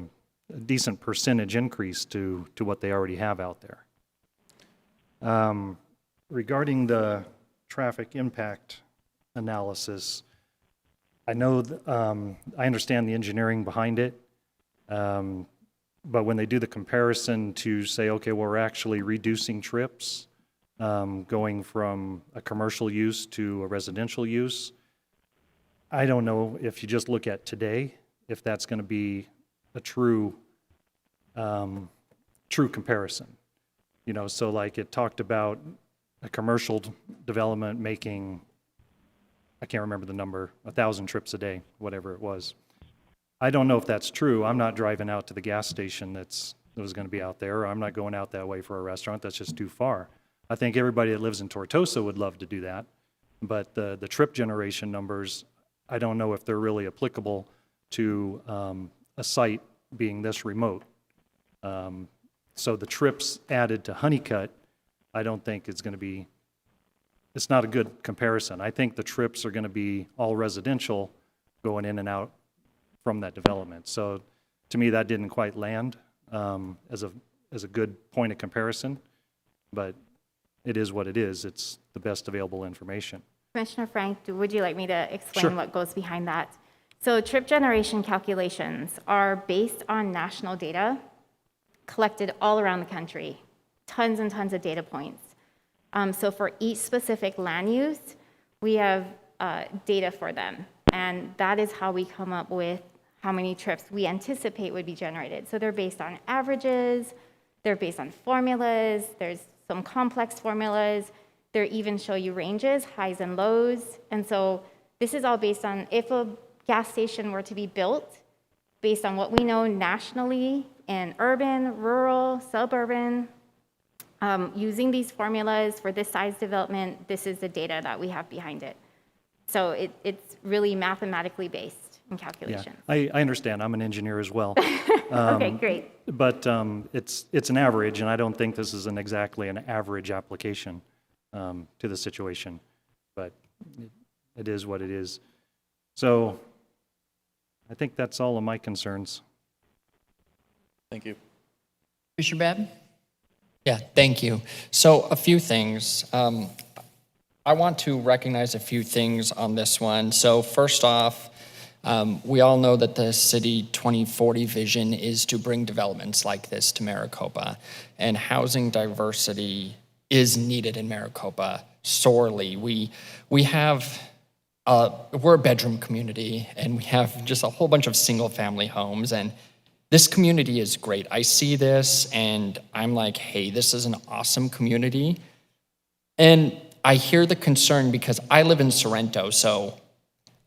decent percentage increase to what they already have out there. Regarding the traffic impact analysis, I know, I understand the engineering behind it, but when they do the comparison to say, okay, well, we're actually reducing trips, going from a commercial use to a residential use, I don't know if you just look at today, if that's going to be a true comparison. You know, so like it talked about a commercial development making, I can't remember the number, 1,000 trips a day, whatever it was. I don't know if that's true. I'm not driving out to the gas station that was going to be out there, or I'm not going out that way for a restaurant. That's just too far. I think everybody that lives in Tortosa would love to do that, but the trip generation numbers, I don't know if they're really applicable to a site being this remote. So the trips added to Honeycutt, I don't think it's going to be, it's not a good comparison. I think the trips are going to be all residential going in and out from that development. So to me, that didn't quite land as a good point of comparison, but it is what it is. It's the best available information. Commissioner Frank, would you like me to explain Sure. what goes behind that? So trip generation calculations are based on national data collected all around the country, tons and tons of data points. So for each specific land use, we have data for them. And that is how we come up with how many trips we anticipate would be generated. So they're based on averages, they're based on formulas, there's some complex formulas, they even show you ranges, highs and lows. And so this is all based on if a gas station were to be built, based on what we know nationally in urban, rural, suburban, using these formulas for this size development, this is the data that we have behind it. So it's really mathematically based in calculations. Yeah, I understand. I'm an engineer as well. Okay, great. But it's an average, and I don't think this is exactly an average application to the situation. But it is what it is. So I think that's all of my concerns. Thank you. Commissioner Babb? Yeah, thank you. So a few things. I want to recognize a few things on this one. So first off, we all know that the City 2040 vision is to bring developments like this to Maricopa, and housing diversity is needed in Maricopa sorely. We have, we're a bedroom community, and we have just a whole bunch of single-family homes, and this community is great. I see this, and I'm like, hey, this is an awesome community. And I hear the concern because I live in Sorrento, so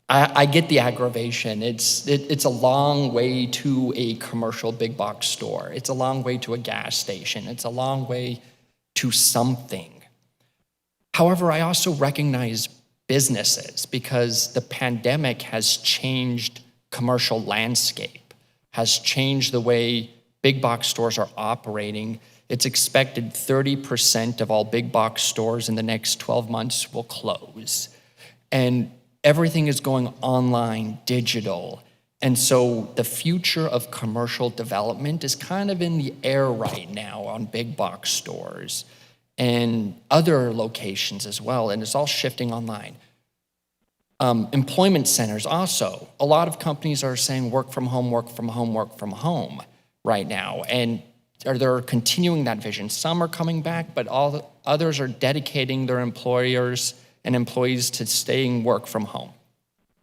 I get the aggravation. It's a long way to a commercial big box store. It's a long way to a gas station. It's a long way to something. However, I also recognize businesses because the pandemic has changed commercial landscape, has changed the way big box stores are operating. It's expected 30% of all big box stores in the next 12 months will close. And everything is going online, digital. And so the future of commercial development is kind of in the air right now on big box stores and other locations as well. And it's all shifting online. Employment centers also. A lot of companies are saying work from home, work from home, work from home right now. And they're continuing that vision. Some are coming back, but others are dedicating their employers and employees to staying work from home.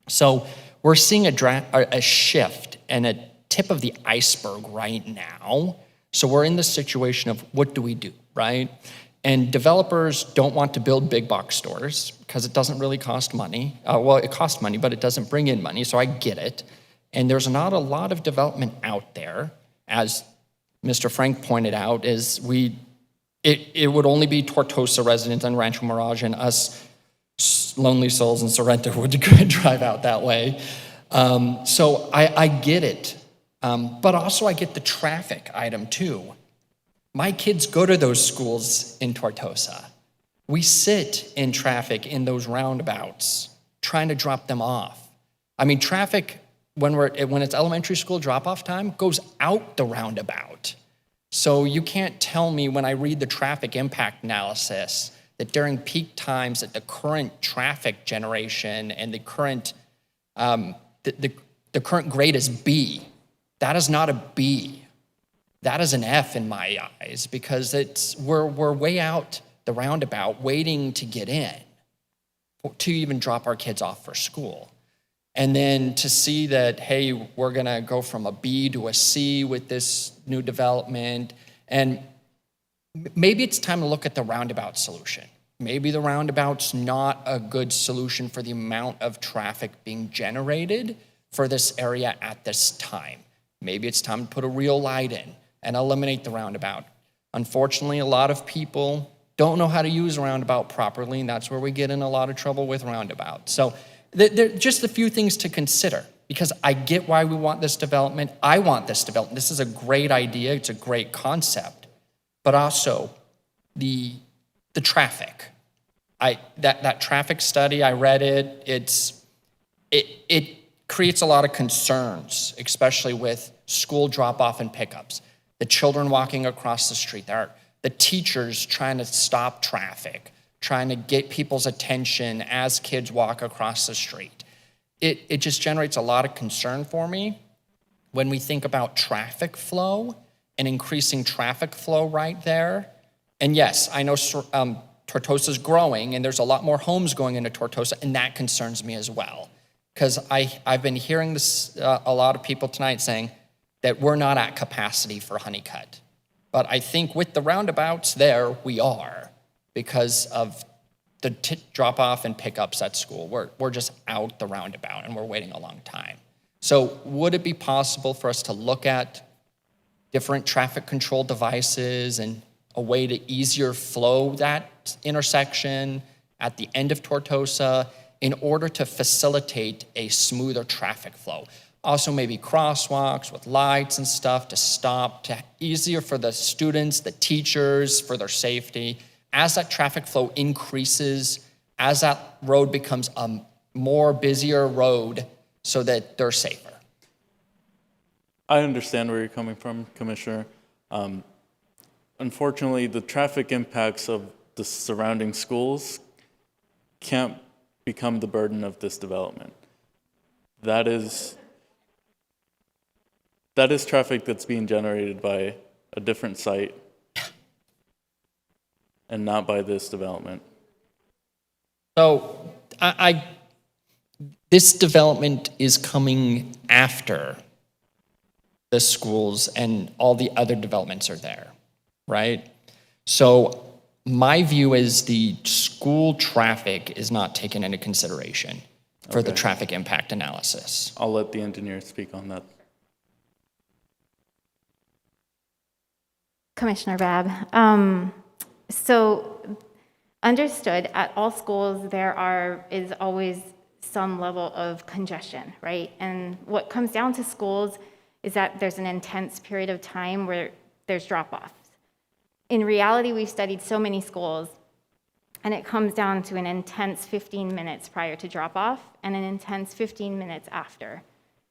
So we're seeing a shift and a tip of the iceberg right now. So we're in the situation of what do we do, right? And developers don't want to build big box stores because it doesn't really cost money. Well, it costs money, but it doesn't bring in money, so I get it. And there's not a lot of development out there, as Mr. Frank pointed out, it would only be Tortosa residents and Rancho Mirage and us lonely souls in Sorrento would drive out that way. So I get it. But also I get the traffic item too. My kids go to those schools in Tortosa. We sit in traffic in those roundabouts, trying to drop them off. I mean, traffic, when it's elementary school drop-off time, goes out the roundabout. So you can't tell me when I read the traffic impact analysis that during peak times that the current traffic generation and the current the current grade is B. That is not a B. That is an F in my eyes, because we're way out the roundabout waiting to get in, to even drop our kids off for school. And then to see that, hey, we're gonna go from a B to a C with this new development, and maybe it's time to look at the roundabout solution. Maybe the roundabout's not a good solution for the amount of traffic being generated for this area at this time. Maybe it's time to put a real light in and eliminate the roundabout. Unfortunately, a lot of people don't know how to use a roundabout properly, and that's where we get in a lot of trouble with roundabouts. So there are just a few things to consider, because I get why we want this development. I want this development. This is a great idea. It's a great concept. But also the traffic. That traffic study, I read it. It creates a lot of concerns, especially with school drop-off and pickups. The children walking across the street. The teachers trying to stop traffic, trying to get people's attention as kids walk across the street. It just generates a lot of concern for me when we think about traffic flow and increasing traffic flow right there. And yes, I know Tortosa's growing, and there's a lot more homes going into Tortosa, and that concerns me as well. Because I've been hearing this, a lot of people tonight saying that we're not at capacity for Honeycutt. But I think with the roundabouts there, we are, because of the drop-off and pickups at school. We're just out the roundabout, and we're waiting a long time. So would it be possible for us to look at different traffic control devices and a way to easier flow that intersection at the end of Tortosa in order to facilitate a smoother traffic flow? Also maybe crosswalks with lights and stuff to stop, to easier for the students, the teachers, for their safety. As that traffic flow increases, as that road becomes a more busier road, so that they're safer. I understand where you're coming from, Commissioner. Unfortunately, the traffic impacts of the surrounding schools can't become the burden of this development. That is traffic that's being generated by a different site and not by this development. So this development is coming after the schools and all the other developments are there, right? So my view is the school traffic is not taken into consideration for the traffic impact analysis. I'll let the engineer speak on that. Commissioner Babb. So understood, at all schools there is always some level of congestion, right? And what comes down to schools is that there's an intense period of time where there's drop-offs. In reality, we've studied so many schools, and it comes down to an intense 15 minutes prior to drop-off and an intense 15 minutes after.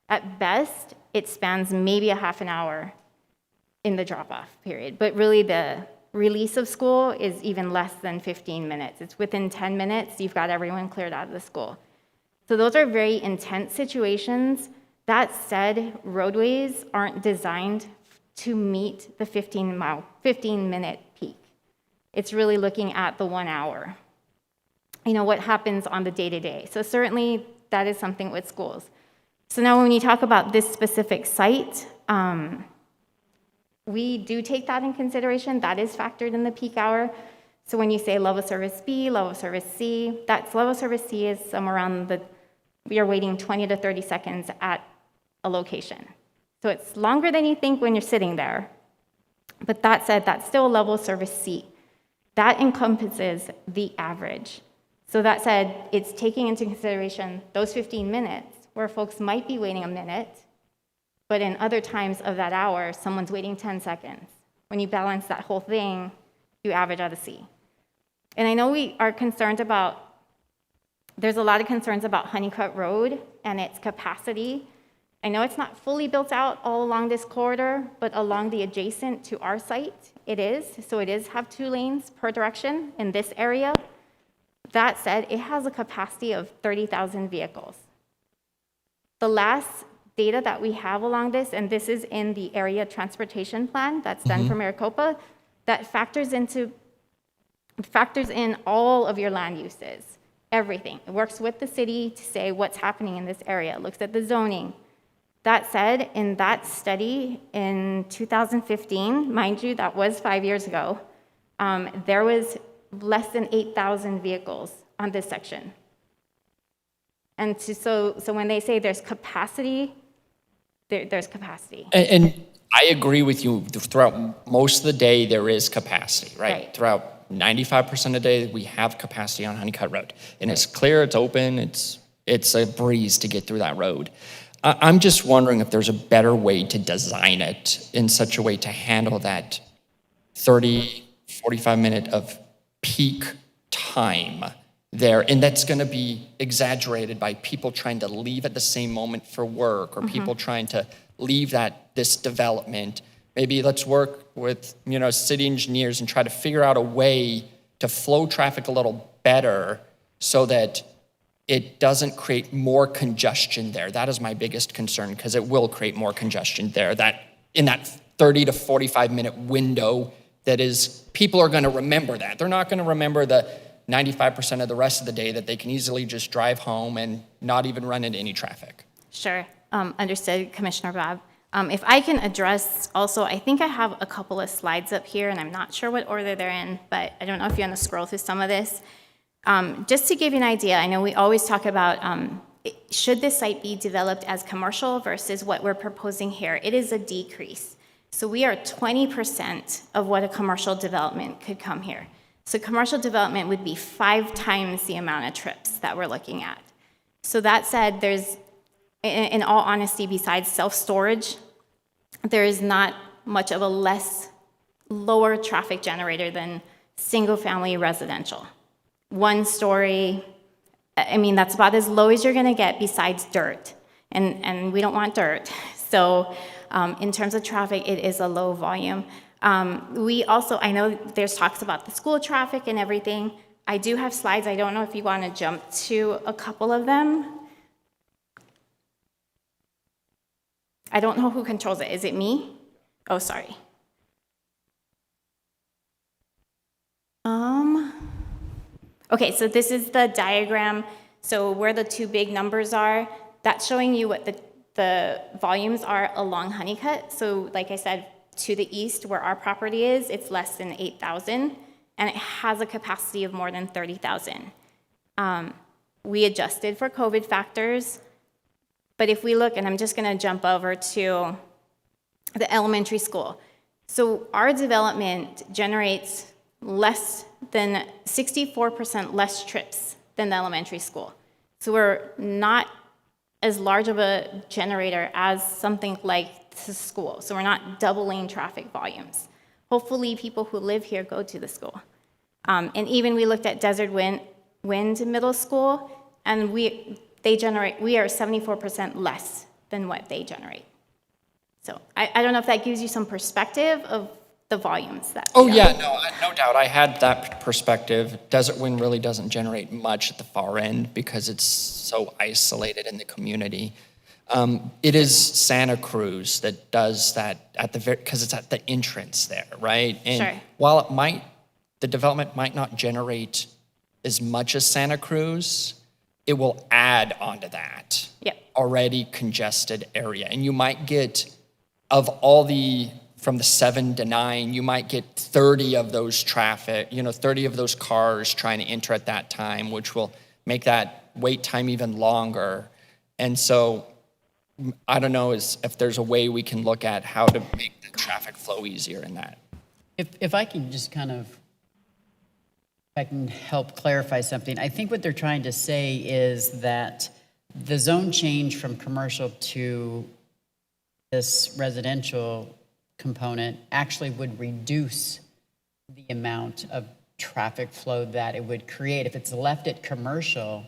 At best, it spans maybe a half an hour in the drop-off period, but really the release of school is even less than 15 minutes. It's within 10 minutes, you've got everyone cleared out of the school. So those are very intense situations. That said, roadways aren't designed to meet the 15-minute peak. It's really looking at the 1 hour. You know, what happens on the day-to-day. So certainly that is something with schools. So now when you talk about this specific site, we do take that in consideration. That is factored in the peak hour. So when you say level service B, level service C, that's level service C is somewhere around we are waiting 20 to 30 seconds at a location. So it's longer than you think when you're sitting there. But that said, that's still level service C. That encompasses the average. So that said, it's taking into consideration those 15 minutes where folks might be waiting a minute, but in other times of that hour, someone's waiting 10 seconds. When you balance that whole thing, you average out a C. And I know we are concerned about, there's a lot of concerns about Honeycutt Road and its capacity. I know it's not fully built out all along this corridor, but along the adjacent to our site, it is. So it is have 2 lanes per direction in this area. That said, it has a capacity of 30,000 vehicles. The last data that we have along this, and this is in the area transportation plan that's done for Maricopa, that factors in all of your land uses, everything. It works with the city to say what's happening in this area. It looks at the zoning. That said, in that study in 2015, mind you, that was 5 years ago, there was less than 8,000 vehicles on this section. And so when they say there's capacity, there's capacity. And I agree with you. Throughout most of the day, there is capacity, right? Throughout 95% of the day, we have capacity on Honeycutt Road. And it's clear, it's open, it's a breeze to get through that road. I'm just wondering if there's a better way to design it in such a way to handle that 30, 45 minute of peak time there. And that's going to be exaggerated by people trying to leave at the same moment for work, or people trying to leave this development. Maybe let's work with, city engineers and try to figure out a way to flow traffic a little better so that it doesn't create more congestion there. That is my biggest concern, because it will create more congestion there. That in that 30 to 45 minute window, that is, people are going to remember that. They're not going to remember the 95% of the rest of the day that they can easily just drive home and not even run into any traffic. Sure, understood, Commissioner Bob. If I can address also, I think I have a couple of slides up here, and I'm not sure what order they're in, but I don't know if you want to scroll through some of this. Just to give you an idea, I know we always talk about should this site be developed as commercial versus what we're proposing here. It is a decrease. So we are 20% of what a commercial development could come here. So commercial development would be 5 times the amount of trips that we're looking at. So that said, there's, in all honesty, besides self-storage, there is not much of a lower traffic generator than single-family residential. 1 story, I mean, that's about as low as you're gonna get besides dirt. And we don't want dirt. So in terms of traffic, it is a low volume. We also, I know there's talks about the school traffic and everything. I do have slides. I don't know if you want to jump to a couple of them. I don't know who controls it. Is it me? Oh, sorry. Okay, so this is the diagram. So where the 2 big numbers are, that's showing you what the volumes are along Honeycutt. So like I said, to the east where our property is, it's less than 8,000, and it has a capacity of more than 30,000. We adjusted for COVID factors, but if we look, and I'm just gonna jump over to the elementary school. So our development generates less than 64% less trips than the elementary school. So we're not as large of a generator as something like the school. So we're not doubling traffic volumes. Hopefully people who live here go to the school. And even we looked at Desert Wind Middle School, and we are 74% less than what they generate. So I don't know if that gives you some perspective of the volumes that. Oh yeah, no doubt. I had that perspective. Desert Wind really doesn't generate much at the far end because it's so isolated in the community. It is Santa Cruz that does that because it's at the entrance there, right? And sure. While the development might not generate as much as Santa Cruz, it will add onto that already congested area. And you might get, from the 7 to 9, you might get 30 of those 30 of those cars trying to enter at that time, which will make that wait time even longer. And so I don't know if there's a way we can look at how to make the traffic flow easier in that. If I can just I can help clarify something. I think what they're trying to say is that the zone change from commercial to this residential component actually would reduce the amount of traffic flow that it would create. If it's left at commercial,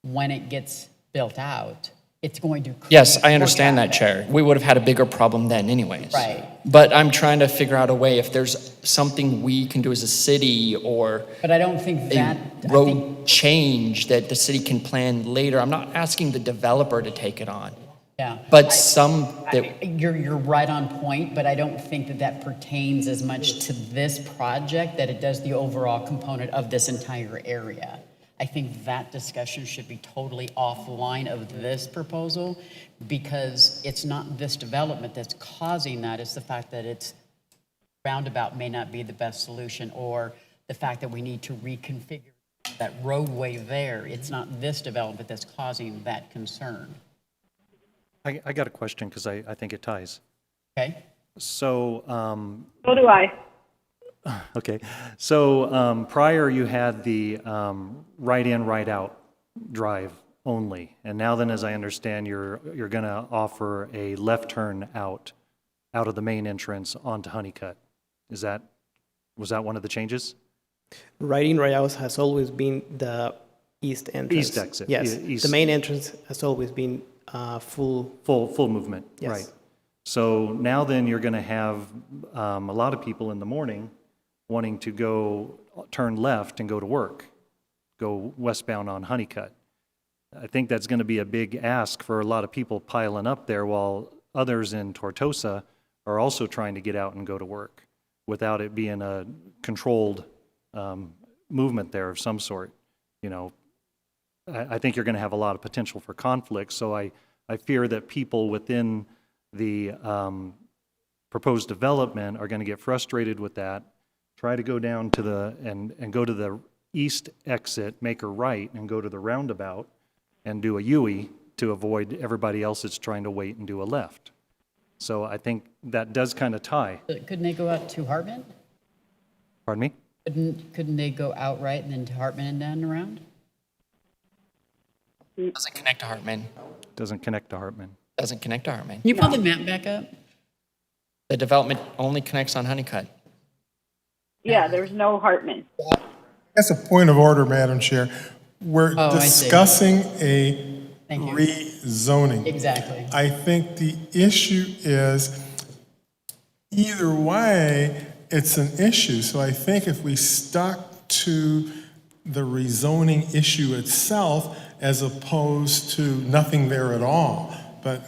when it gets built out, it's going to create Yes, I more understand that, traffic. Chair. We would have had a bigger problem then anyways. Right. But I'm trying to figure out a way, if there's something we can do as a city or But I don't think a that, I road think, change that the city can plan later. I'm not asking the developer to take it on, yeah. but some that, You're right on point, but I don't think that that pertains as much to this project that it does the overall component of this entire area. I think that discussion should be totally offline of this proposal because it's not this development that's causing that. It's the fact that it's roundabout may not be the best solution, or the fact that we need to reconfigure that roadway there. It's not this development that's causing that concern. I got a question because I think it ties. Okay? So, So do I. okay, so prior you had the right in, right out drive only, and now then, as I understand, you're going to offer a left turn out of the main entrance onto Honeycutt. Was that one of the changes? Right in, right out has always been the east entrance. East exit. Yes, East. the main entrance has always been full. Full movement. Yes. Right. So now then, you're going to have a lot of people in the morning wanting to go turn left and go to work, go westbound on Honeycutt. I think that's going to be a big ask for a lot of people piling up there, while others in Tortosa are also trying to get out and go to work without it being a controlled movement there of some sort. You know, I think you're going to have a lot of potential for conflict, so I fear that people within the proposed development are going to get frustrated with that, try to go down to and go to the east exit, make a right, and go to the roundabout and do a U to avoid everybody else that's trying to wait and do a left. So I think that does kind of tie. Couldn't they go out to Hartman? Pardon me? Couldn't they go out right and then to Hartman and then around? doesn't connect to Hartman. Doesn't connect to Hartman. Doesn't connect to Hartman. Can you pull the map back up? The development only connects on Honeycutt. Yeah, there's no Hartman. That's a point of order, Madam Chair. We're Oh, I see. discussing a Thank you. rezoning. Exactly. I think the issue is either way, it's an issue. So I think if we stuck to the rezoning issue itself as opposed to nothing there at all. But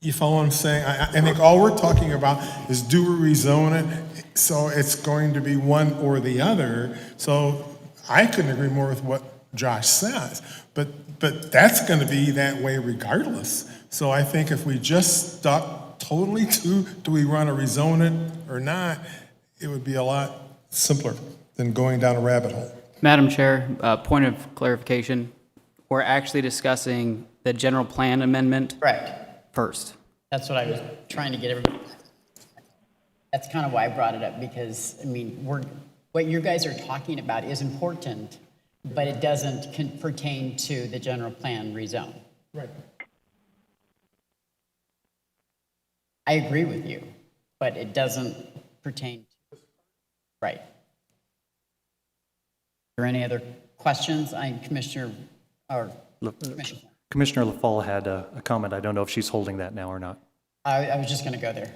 you follow what I'm saying? I think all we're talking about is do we rezone it? So it's going to be one or the other. So I couldn't agree more with what Josh says. But that's going to be that way regardless. So I think if we just stuck totally to do we want to rezone it or not, it would be a lot simpler than going down a rabbit hole. Madam Chair, point of clarification. We're actually discussing the general plan amendment Correct. first. That's what I was trying to get everybody. That's kind of why I brought it up, because, I mean, what you guys are talking about is important, but it doesn't pertain to the general plan rezone. Right. I agree with you, but it doesn't pertain to, right. Are there any other questions? Commissioner. Commissioner LaFall had a comment. I don't know if she's holding that now or not. I was just going to go there.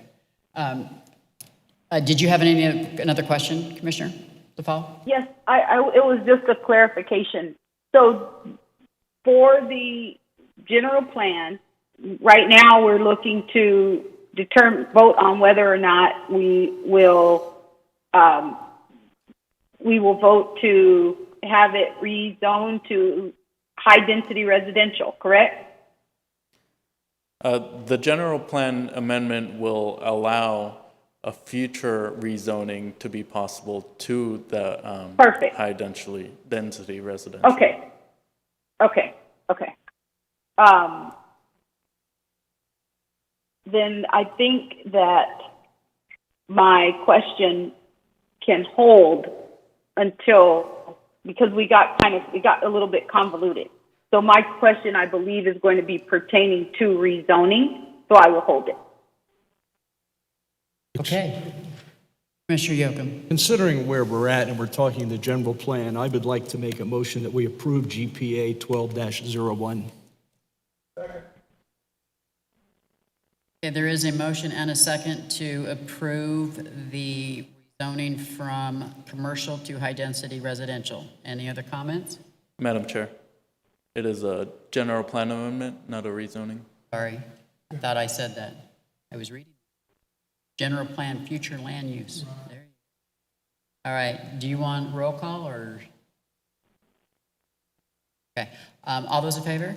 Did you have another question, Commissioner LaFall? Yes, it was just a clarification. So for the general plan, right now we're looking to vote on whether or not we will vote to have it rezoned to high-density residential, correct? The general plan amendment will allow a future rezoning to be possible to the Perfect. high density residential. Okay. Then I think that my question can hold until, because it got a little bit convoluted. So my question, I believe, is going to be pertaining to rezoning, so I will hold it. Okay. Commissioner Yocum. Considering where we're at and we're talking the general plan, I would like to make a motion that we approve GPA 12-01. Okay, there is a motion and a second to approve the zoning from commercial to high-density residential. Any other comments? Madam Chair, it is a general plan amendment, not a rezoning. Sorry, I thought I said that. I was reading. General plan, future land use. There you go. All right, do you want roll call or? Okay, all those in favor?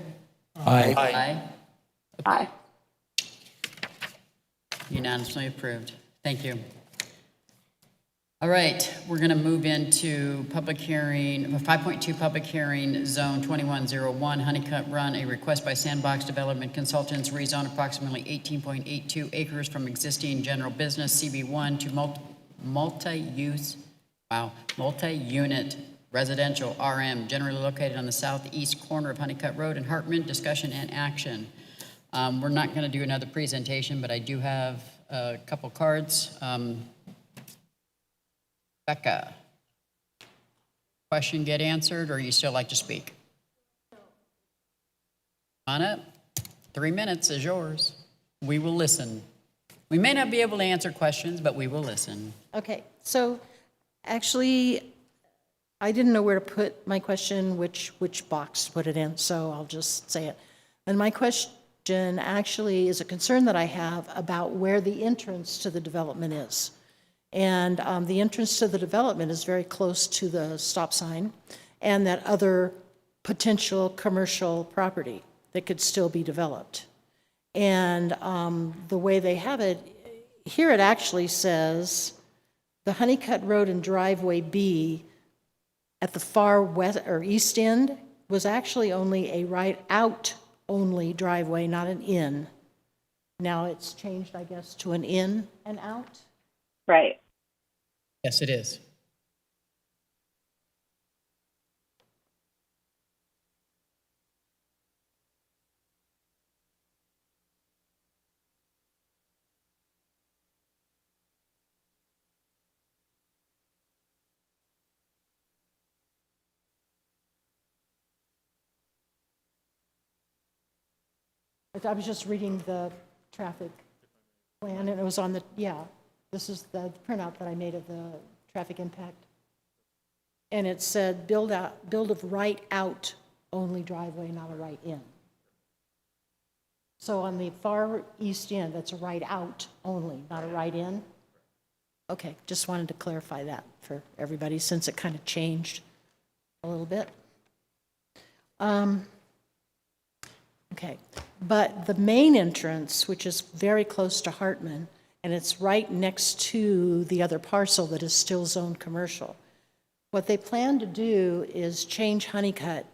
Aye. Aye. Aye. Unanimously approved. Thank you. All right, we're going to move into public hearing, 5.2 public hearing, zone 2101, Honeycutt Run, a request by Sandbox Development Consultants rezone approximately 18.82 acres from existing general business CB1 to multi-unit residential RM, generally located on the southeast corner of Honeycutt Road and Hartman. Discussion and action. We're not going to do another presentation, but I do have a couple cards. Becca, question get answered, or you still like to speak? Come on up. 3 minutes is yours. We will listen. We may not be able to answer questions, but we will listen. Okay, so actually, I didn't know where to put my question, which box to put it in, so I'll just say it. And my question actually is a concern that I have about where the entrance to the development is. And the entrance to the development is very close to the stop sign and that other potential commercial property that could still be developed. And the way they have it, here it actually says the Honeycutt Road and Driveway B at the far west or east end was actually only a right out only driveway, not an in. Now it's changed, I guess, to an in and out. Right. Yes, it is. I was just reading the traffic plan, and it was on the, this is the printout that I made of the traffic impact. And it said, build of right out only driveway, not a right in. So on the far east end, that's a right out only, not a right in? Okay, just wanted to clarify that for everybody since it kind of changed a little bit. Okay, but the main entrance, which is very close to Hartman, and it's right next to the other parcel that is still zoned commercial. What they plan to do is change Honeycutt.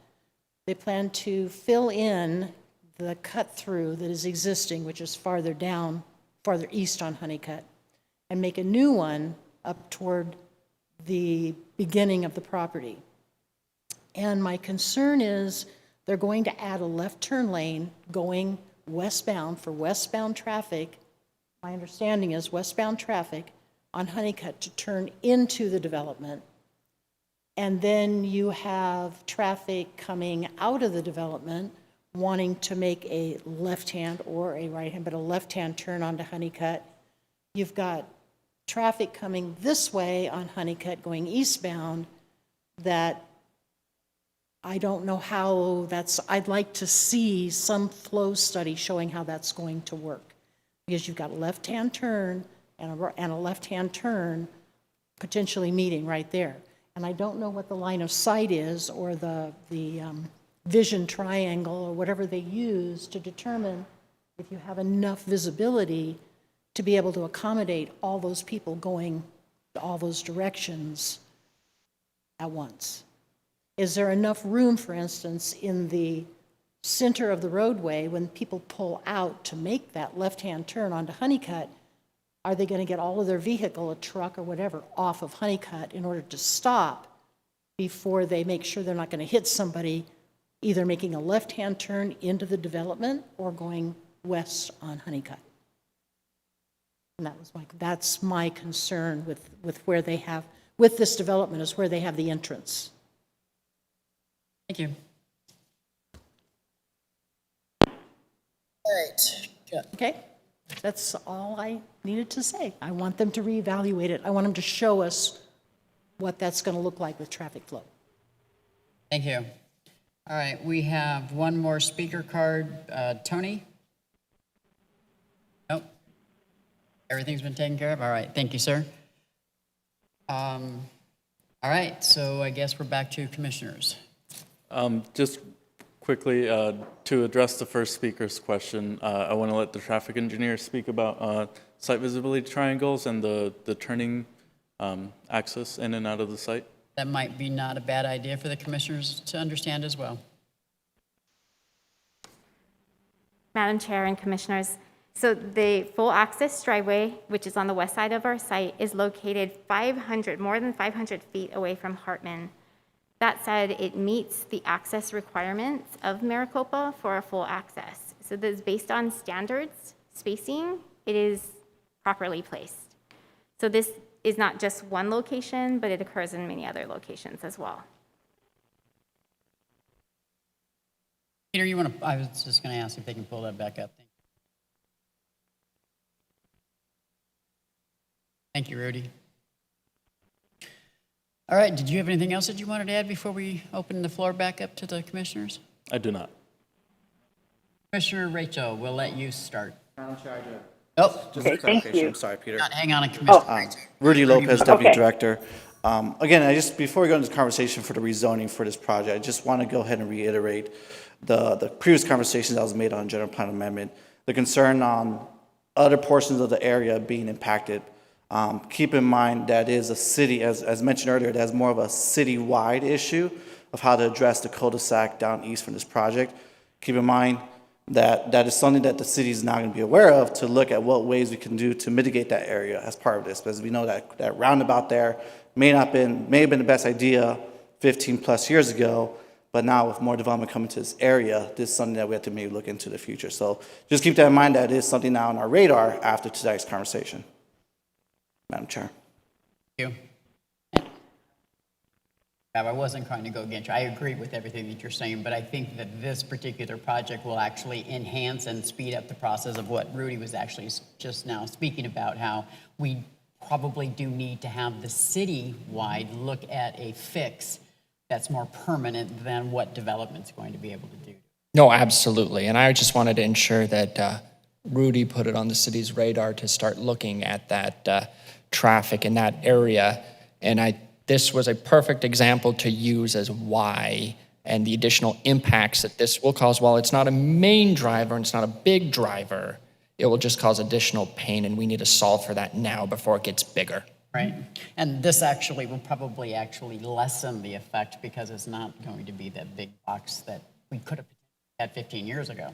They plan to fill in the cut-through that is existing, which is farther down, farther east on Honeycutt, and make a new one up toward the beginning of the property. And my concern is they're going to add a left turn lane going westbound for westbound traffic. My understanding is westbound traffic on Honeycutt to turn into the development. And then you have traffic coming out of the development wanting to make a left-hand or a right-hand, but a left-hand turn onto Honeycutt. You've got traffic coming this way on Honeycutt going eastbound that I don't know how that's, I'd like to see some flow study showing how that's going to work. Because you've got a left-hand turn and a left-hand turn potentially meeting right there. And I don't know what the line of sight is or the vision triangle or whatever they use to determine if you have enough visibility to be able to accommodate all those people going all those directions at once. Is there enough room, for instance, in the center of the roadway when people pull out to make that left-hand turn onto Honeycutt? Are they going to get all of their vehicle, a truck or whatever, off of Honeycutt in order to stop before they make sure they're not going to hit somebody either making a left-hand turn into the development or going west on Honeycutt? And that's my concern with where they have, with this development, is where they have the entrance. Thank you. All right. Good. Okay? That's all I needed to say. I want them to reevaluate it. I want them to show us what that's going to look like with traffic flow. Thank you. All right, we have one more speaker card. Tony? Nope. Everything's been taken care of? All right, thank you, sir. All right, so I guess we're back to commissioners. Just quickly, to address the first speaker's question, I want to let the traffic engineer speak about site visibility triangles and the turning access in and out of the site. That might be not a bad idea for the commissioners to understand as well. Madam Chair and Commissioners, so the full access driveway, which is on the west side of our site, is located more than 500 feet away from Hartman. That said, it meets the access requirements of Maricopa for a full access. So this is based on standards, spacing, it is properly placed. So this is not just one location, but it occurs in many other locations as well. Peter, I was just going to ask if they can pull that back up. Thank you, Rudy. All right, did you have anything else that you wanted to add before we open the floor back up to the commissioners? I do not. Commissioner Rachel, we'll let you start. Madam Chair, I do. Oh, Just a clarification. I'm sorry, Peter. hang on, Commissioner. Rudy Lopez, Okay. Deputy Director. Again, before we go into this conversation for the rezoning for this project, I just want to go ahead and reiterate the previous conversations that was made on general plan amendment, the concern on other portions of the area being impacted. Keep in mind that is a city, as mentioned earlier, that's more of a city-wide issue of how to address the cul-de-sac down east from this project. Keep in mind that is something that the city is not going to be aware of, to look at what ways we can do to mitigate that area as part of this, because we know that roundabout there may have been the best idea 15 plus years ago, but now with more development coming to this area, this is something that we have to maybe look into the future. So just keep that in mind, that is something now on our radar after tonight's conversation. Madam Chair. Thank you. I wasn't trying to go against you. I agree with everything that you're saying, but I think that this particular project will actually enhance and speed up the process of what Rudy was actually just now speaking about, how we probably do need to have the city-wide look at a fix that's more permanent than what development's going to be able to do. No, absolutely. And I just wanted to ensure that Rudy put it on the city's radar to start looking at that traffic in that area. And this was a perfect example to use as why and the additional impacts that this will cause. While it's not a main driver and it's not a big driver, it will just cause additional pain, and we need to solve for that now before it gets bigger. Right. And this actually will probably lessen the effect, because it's not going to be that big box that we could have had 15 years ago,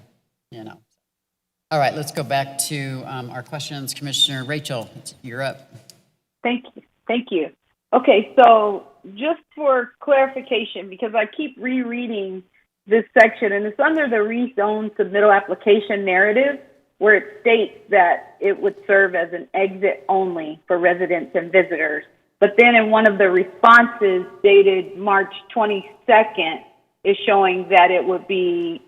All right, let's go back to our questions. Commissioner Rachel, you're up. Thank you. Okay, so just for clarification, because I keep rereading this section, and it's under the rezone submittal application narrative, where it states that it would serve as an exit only for residents and visitors. But then in one of the responses dated March 22nd is showing that it would be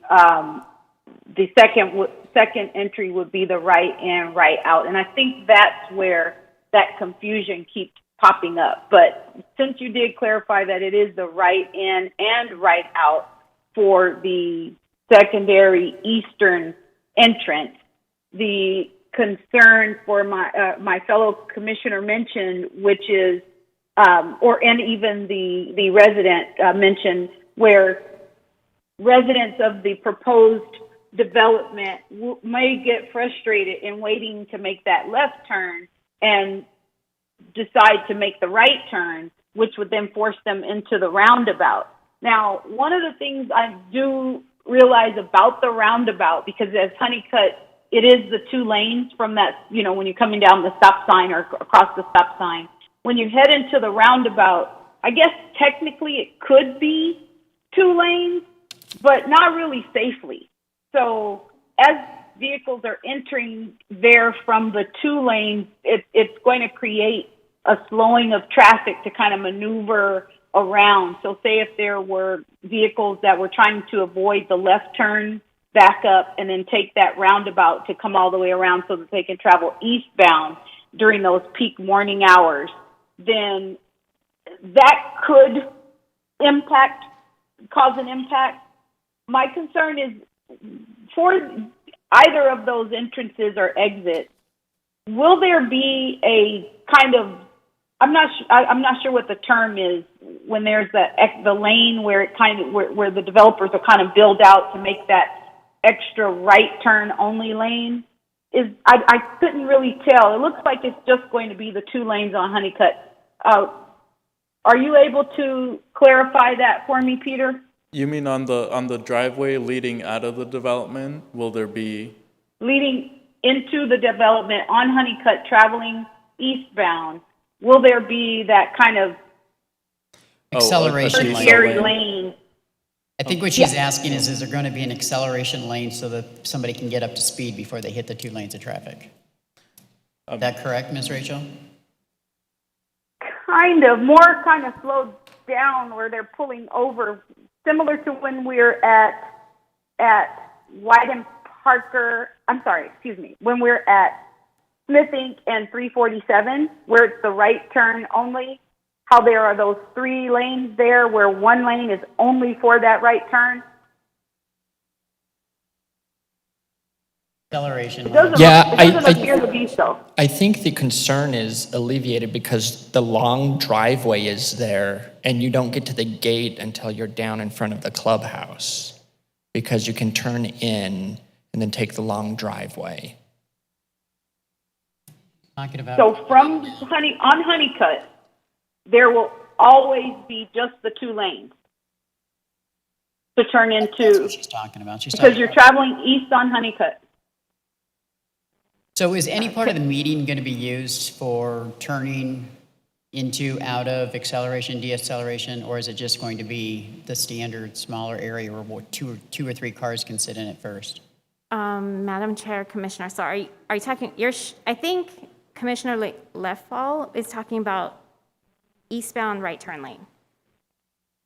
the second entry would be the right in, right out. And I think that's where that confusion keeps popping up. But since you did clarify that it is the right in and right out for the secondary eastern entrance, the concern for my fellow commissioner mentioned, which is, and even the resident mentioned, where residents of the proposed development may get frustrated in waiting to make that left turn and decide to make the right turn, which would then force them into the roundabout. Now, one of the things I do realize about the roundabout, because as Honeycutt, it is the 2 lanes from that, when you're coming down the stop sign or across the stop sign. When you head into the roundabout, I guess technically it could be 2 lanes, but not really safely. So as vehicles are entering there from the two lanes, it's going to create a slowing of traffic to kind of maneuver around. So say if there were vehicles that were trying to avoid the left turn, back up, and then take that roundabout to come all the way around so that they can travel eastbound during those peak morning hours, then that could cause an impact. My concern is for either of those entrances or exits, will there be a kind of, I'm not sure what the term is when there's the lane where it kind of where the developers are kind of build out to make that extra right turn only lane. I couldn't really tell. It looks like it's just going to be the two lanes on Honeycutt. Are you able to clarify that for me, Peter? You mean on the driveway leading out of the development? Will there be Leading into the development on Honeycutt traveling eastbound, will there be that kind of Acceleration lane. tertiary lane? I think what she's asking is there going to be an acceleration lane so that somebody can get up to speed before they hit the two lanes of traffic? Is that correct, Ms. Rachel? Kind of slowed down where they're pulling over, similar to when we're at White and Parker. When we're at Smith Inc. and 347, where it's the right turn only. How there are those three lanes there where one lane is only for that right turn. Acceleration lane. It doesn't appear to be so. I think the concern is alleviated because the long driveway is there and you don't get to the gate until you're down in front of the clubhouse because you can turn in and then take the long driveway. Talking about. So from on Honeycutt, there will always be just the two lanes to turn into. That's what she's talking about. Because you're traveling east on Honeycutt. So is any part of the meeting going to be used for turning into, out of acceleration, deceleration, or is it just going to be the standard smaller area where two or three cars can sit in it first? Madam Chair, Commissioner, so are you talking, I think Commissioner Leffall is talking about eastbound right turn lane.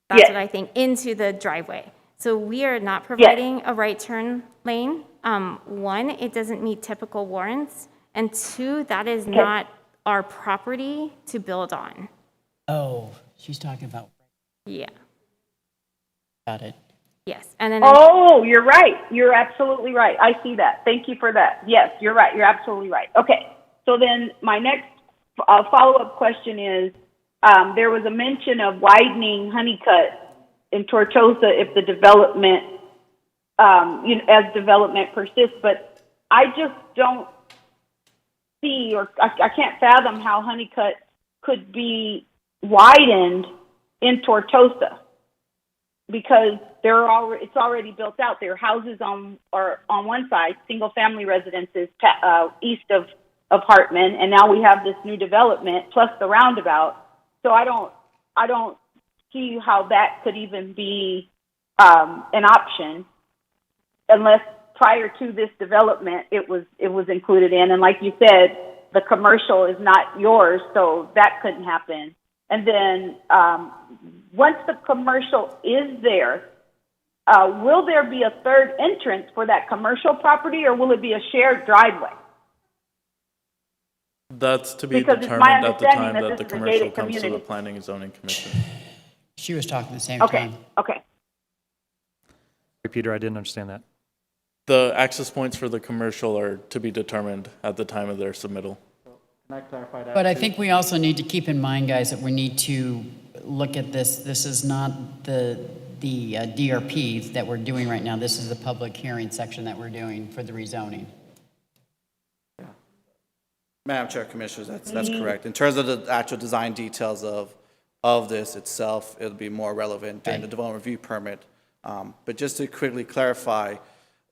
That's what I think, into the driveway. So we are not providing a right turn lane. One, it doesn't meet typical warrants. And two, that is not our property to build on. Oh, she's talking about. Yeah. Got it. Yes. And then. Oh, you're right. You're absolutely right. I see that. Thank you for that. Yes, you're right. You're absolutely right. Okay. So then my next follow-up question is, there was a mention of widening Honeycutt in Tortosa if the development, as development persists, but I just don't see, or I can't fathom how Honeycutt could be widened in Tortosa because it's already built out. There are houses on one side, single-family residences east of Hartman, and now we have this new development plus the roundabout. So I don't see how that could even be an option unless prior to this development it was included in. And like you said, the commercial is not yours, so that couldn't happen. And then once the commercial is there, will there be a third entrance for that commercial property, or will it be a shared driveway? That's to be Because it's my determined at the time understanding that that the this is a commercial gated comes to the community. Planning and Zoning Commission. She was talking the same Okay. time. Okay. Peter, I didn't understand that. The access points for the commercial are to be determined at the time of their submittal. Can I clarify that? But I think we also need to keep in mind, guys, that we need to look at this. This is not the DRP that we're doing right now. This is the public hearing section that we're doing for the rezoning. Madam Chair, Commissioners, that's correct. In terms of the actual design details of this itself, it'll be more relevant during the development review permit. But just to quickly clarify,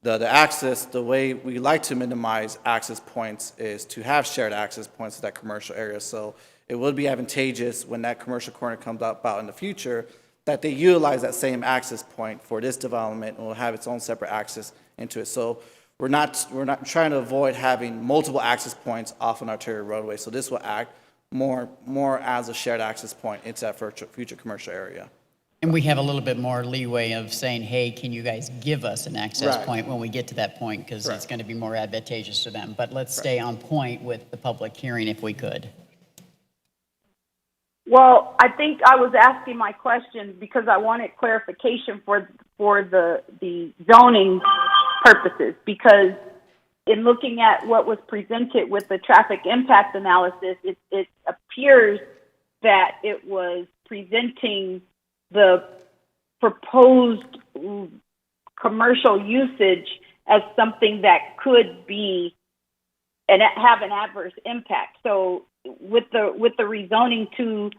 the access, the way we like to minimize access points is to have shared access points to that commercial area. So it would be advantageous when that commercial corner comes about in the future that they utilize that same access point for this development and will have its own separate access into it. So we're not trying to avoid having multiple access points off an arterial roadway. So this will act more as a shared access point into that future commercial area. And we have a little bit more leeway of saying, hey, can you guys give us an access Right. point when we get to that point? Because it's going to be more advantageous to them. But let's stay on point with the public hearing if we could. Well, I think I was asking my question because I wanted clarification for the zoning purposes, because in looking at what was presented with the traffic impact analysis, it appears that it was presenting the proposed commercial usage as something that could be and have an adverse impact. So with the rezoning to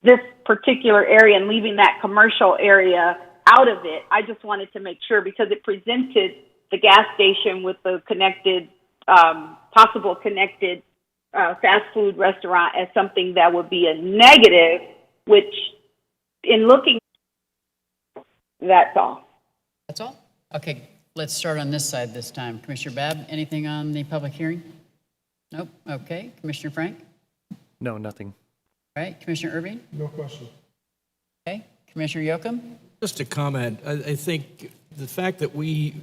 this particular area and leaving that commercial area out of it, I just wanted to make sure, because it presented the gas station with the connected, possible connected fast food restaurant as something that would be a negative, which in looking, that's all. That's all? Okay, let's start on this side this time. Commissioner Babb, anything on the public hearing? Nope. Okay. Commissioner Frank? No, nothing. All right. Commissioner Irving? No question. Okay. Commissioner Yocum? Just a comment. I think the fact that we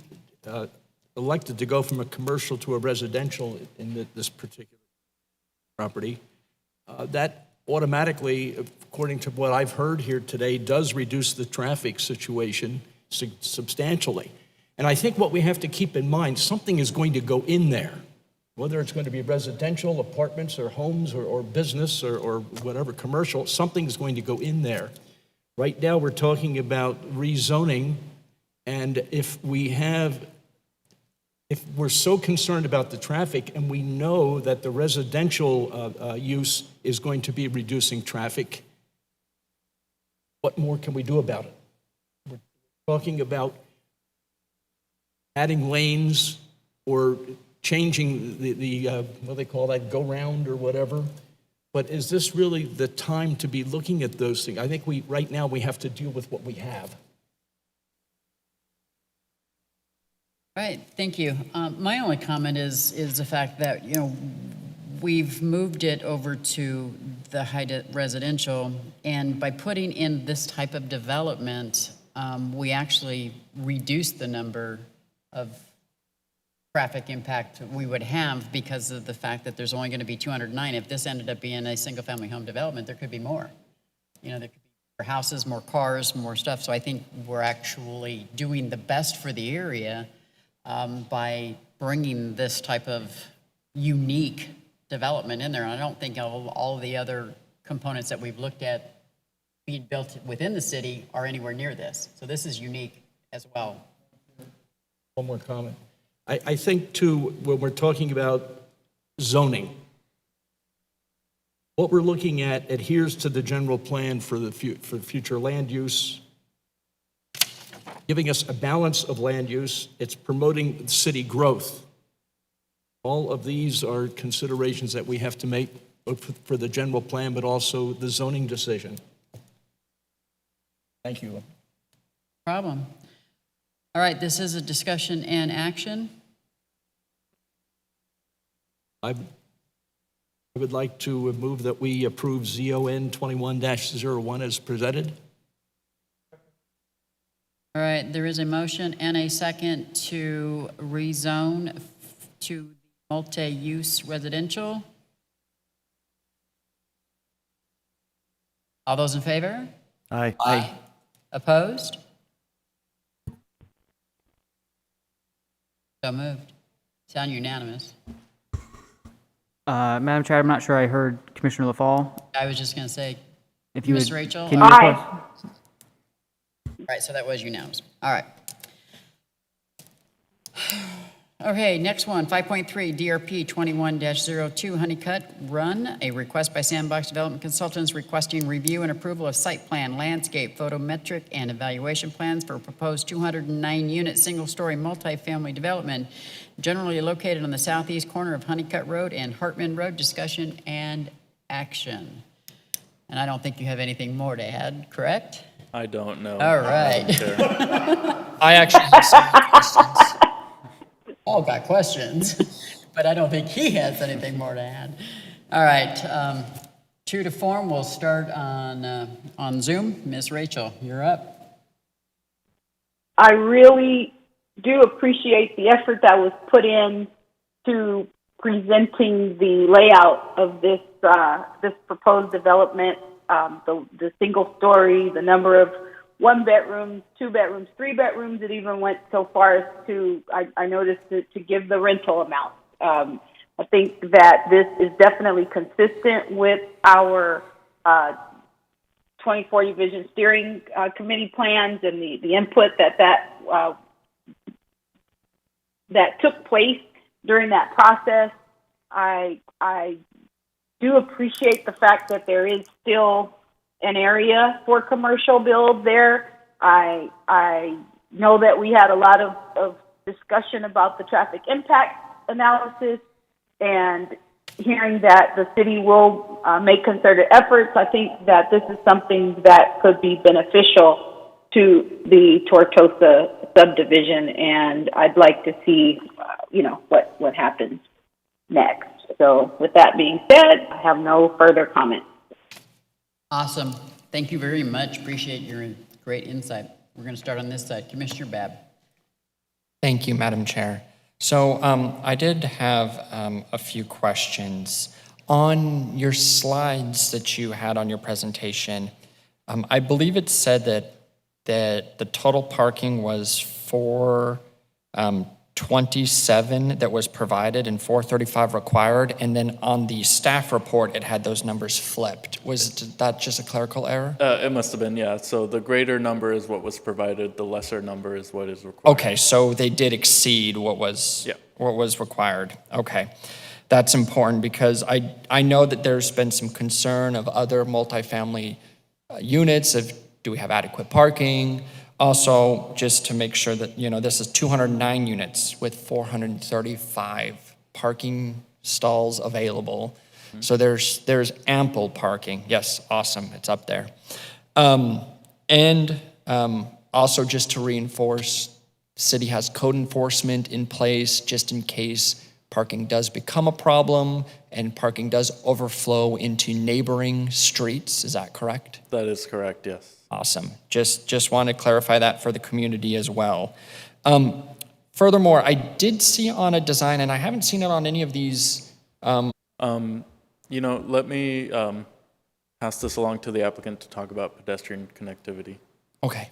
elected to go from a commercial to a residential in this particular property, that automatically, according to what I've heard here today, does reduce the traffic situation substantially. And I think what we have to keep in mind, something is going to go in there, whether it's going to be residential, apartments, or homes, or business, or whatever, commercial, something's going to go in there. Right now, we're talking about rezoning, and if we're so concerned about the traffic and we know that the residential use is going to be reducing traffic, what more can we do about it? We're talking about adding lanes or changing the what do they call that, go-round or whatever. But is this really the time to be looking at those things? I think right now we have to deal with what we have. All right, thank you. My only comment is the fact that, we've moved it over to the high residential, and by putting in this type of development, we actually reduce the number of traffic impact we would have because of the fact that there's only going to be 209. If this ended up being a single-family home development, there could be more. There could be more houses, more cars, more stuff. So I think we're actually doing the best for the area by bringing this type of unique development in there. And I don't think all the other components that we've looked at being built within the city are anywhere near this. So this is unique as well. One more comment. I think, too, when we're talking about zoning, what we're looking at adheres to the general plan for future land use, giving us a balance of land use. It's promoting city growth. All of these are considerations that we have to make for the general plan, but also the zoning decision. Thank you. No problem. All right, this is a discussion and action. I would like to move that we approve ZON 21-01 as presented. All right, there is a motion and a second to rezone to multi-use residential. All those in favor? Aye. Aye. Opposed? So moved. Sound unanimous. Madam Chair, I'm not sure I heard Commissioner LaFall. I was just going to say, If you Ms. would, Rachel? can you Aye. request? All right, so that was unanimous. All right. Okay, next one, 5.3, DRP 21-02 Honeycutt Run, a request by Sandbox Development Consultants requesting review and approval of site plan, landscape, photometric, and evaluation plans for a proposed 209-unit single-story multifamily development generally located on the southeast corner of Honeycutt Road and Hartman Road. Discussion and action. And I don't think you have anything more to add, correct? I don't know. All right. Madam Chair. I actually have some questions. all got questions, but I don't think he has anything more to add. All right, true to form, we'll start on Zoom. Ms. Rachel, you're up. I really do appreciate the effort that was put in to presenting the layout of this proposed development, the single story, the number of 1 bedrooms, 2 bedrooms, 3 bedrooms. It even went so far as to, I noticed, to give the rental amount. I think that this is definitely consistent with our 2040 Vision Steering Committee plans and the input that took place during that process. I do appreciate the fact that there is still an area for commercial build there. I know that we had a lot of discussion about the traffic impact analysis, and hearing that the city will make concerted efforts, I think that this is something that could be beneficial to the Tortosa subdivision, and I'd like to see, what happens next. So with that being said, I have no further comments. Awesome. Thank you very much. Appreciate your great insight. We're going to start on this side. Commissioner Babb. Thank you, Madam Chair. So I did have a few questions. On your slides that you had on your presentation, I believe it said that the total parking was 427 that was provided and 435 required, and then on the staff report it had those numbers flipped. Was that just a clerical error? It must have been, yeah. So the greater number is what was provided, the lesser number is what is required. Okay, so they did exceed what was required. Okay, that's important because I know that there's been some concern of other multifamily units of do we have adequate parking? Also, just to make sure that, this is 209 units with 435 parking stalls available. Mm-hmm. So there's ample parking. Yes, awesome, it's up there. Also just to reinforce, city has code enforcement in place just in case parking does become a problem and parking does overflow into neighboring streets. Is that correct? That is correct, yes. Awesome. Just want to clarify that for the community as well. Furthermore, I did see on a design, and I haven't seen it on any of these. Let me pass this along to the applicant to talk about pedestrian connectivity. Okay.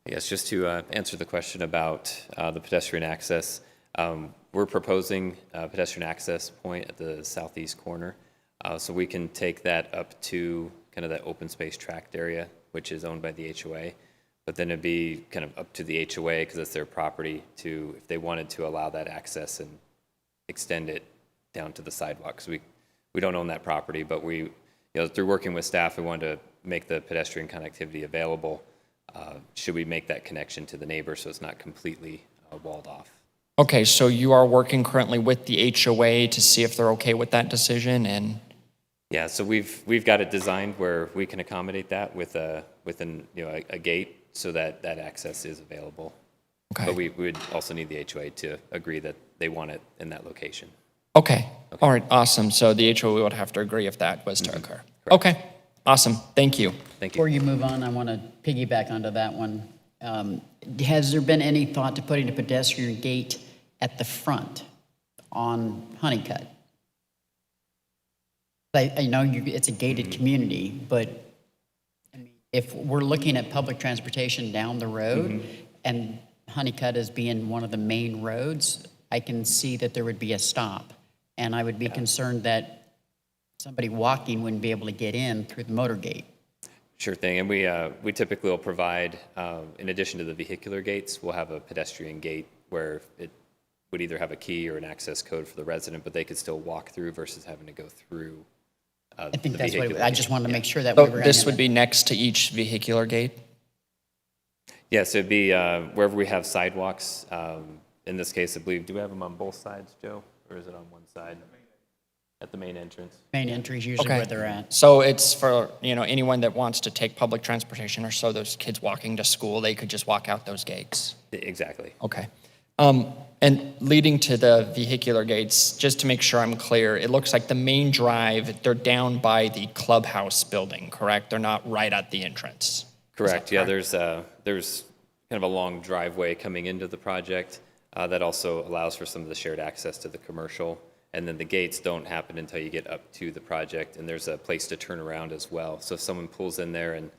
Yes, just to answer the question about the pedestrian access, we're proposing a pedestrian access point at the southeast corner. So we can take that up to kind of that open space tract area, which is owned by the HOA. But then it'd be kind of up to the HOA, because it's their property, to, if they wanted to allow that access and extend it down to the sidewalk. Because we don't own that property, but through working with staff, we wanted to make the pedestrian connectivity available. Should we make that connection to the neighbor so it's not completely walled off? Okay, so you are working currently with the HOA to see if they're okay with that decision, and yeah, so we've got it designed where we can accommodate that with a gate so that access is available. Okay. But we would also need the HOA to agree that they want it in that location. Okay. All right, awesome. So the HOA would have to agree if that was to occur. Correct. Okay, awesome. Thank you. Thank you. Before you move on, I want to piggyback onto that one. Has there been any thought to putting a pedestrian gate at the front on Honeycutt? I know it's a gated community, but I mean, if we're looking at public transportation down the road and Honeycutt as being one of the main roads, I can see that there would be a stop. And I would be concerned that somebody walking wouldn't be able to get in through the motor gate. Sure thing, and we typically will provide, in addition to the vehicular gates, we'll have a pedestrian gate where it would either have a key or an access code for the resident, but they could still walk through versus having to go through. I think that's what I just wanted to make sure that So we were. this would be next to each vehicular gate? Yes, it'd be wherever we have sidewalks. In this case, I believe, do we have them on both sides, Joe, or is it on one side? At the main entrance. Main entry is usually Okay. where they're at. So it's for, anyone that wants to take public transportation, or so those kids walking to school, they could just walk out those gates. Exactly. Okay. And leading to the vehicular gates, just to make sure I'm clear, it looks like the main drive, they're down by the clubhouse building, correct? They're not right at the entrance. Correct. Yeah, there's kind of a long driveway coming into the project that also allows for some of the shared access to the commercial. And then the gates don't happen until you get up to the project, and there's a place to turn around as well. So if someone pulls in there and,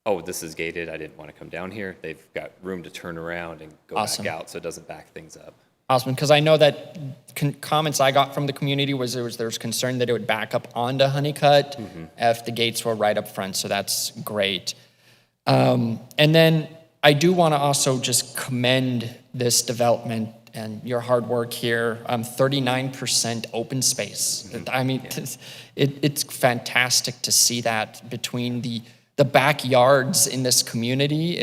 oh, this is gated, I didn't want to come down here, they've got room to turn around and go Awesome. back out so it doesn't back things up. Awesome, because I know that comments I got from the community was there's concern that it would back up onto Honeycutt if the gates were right up front, so that's great. And then I do want to also just commend this development and your hard work here. 39% open space. I mean, it's fantastic to see that between the backyards in this community.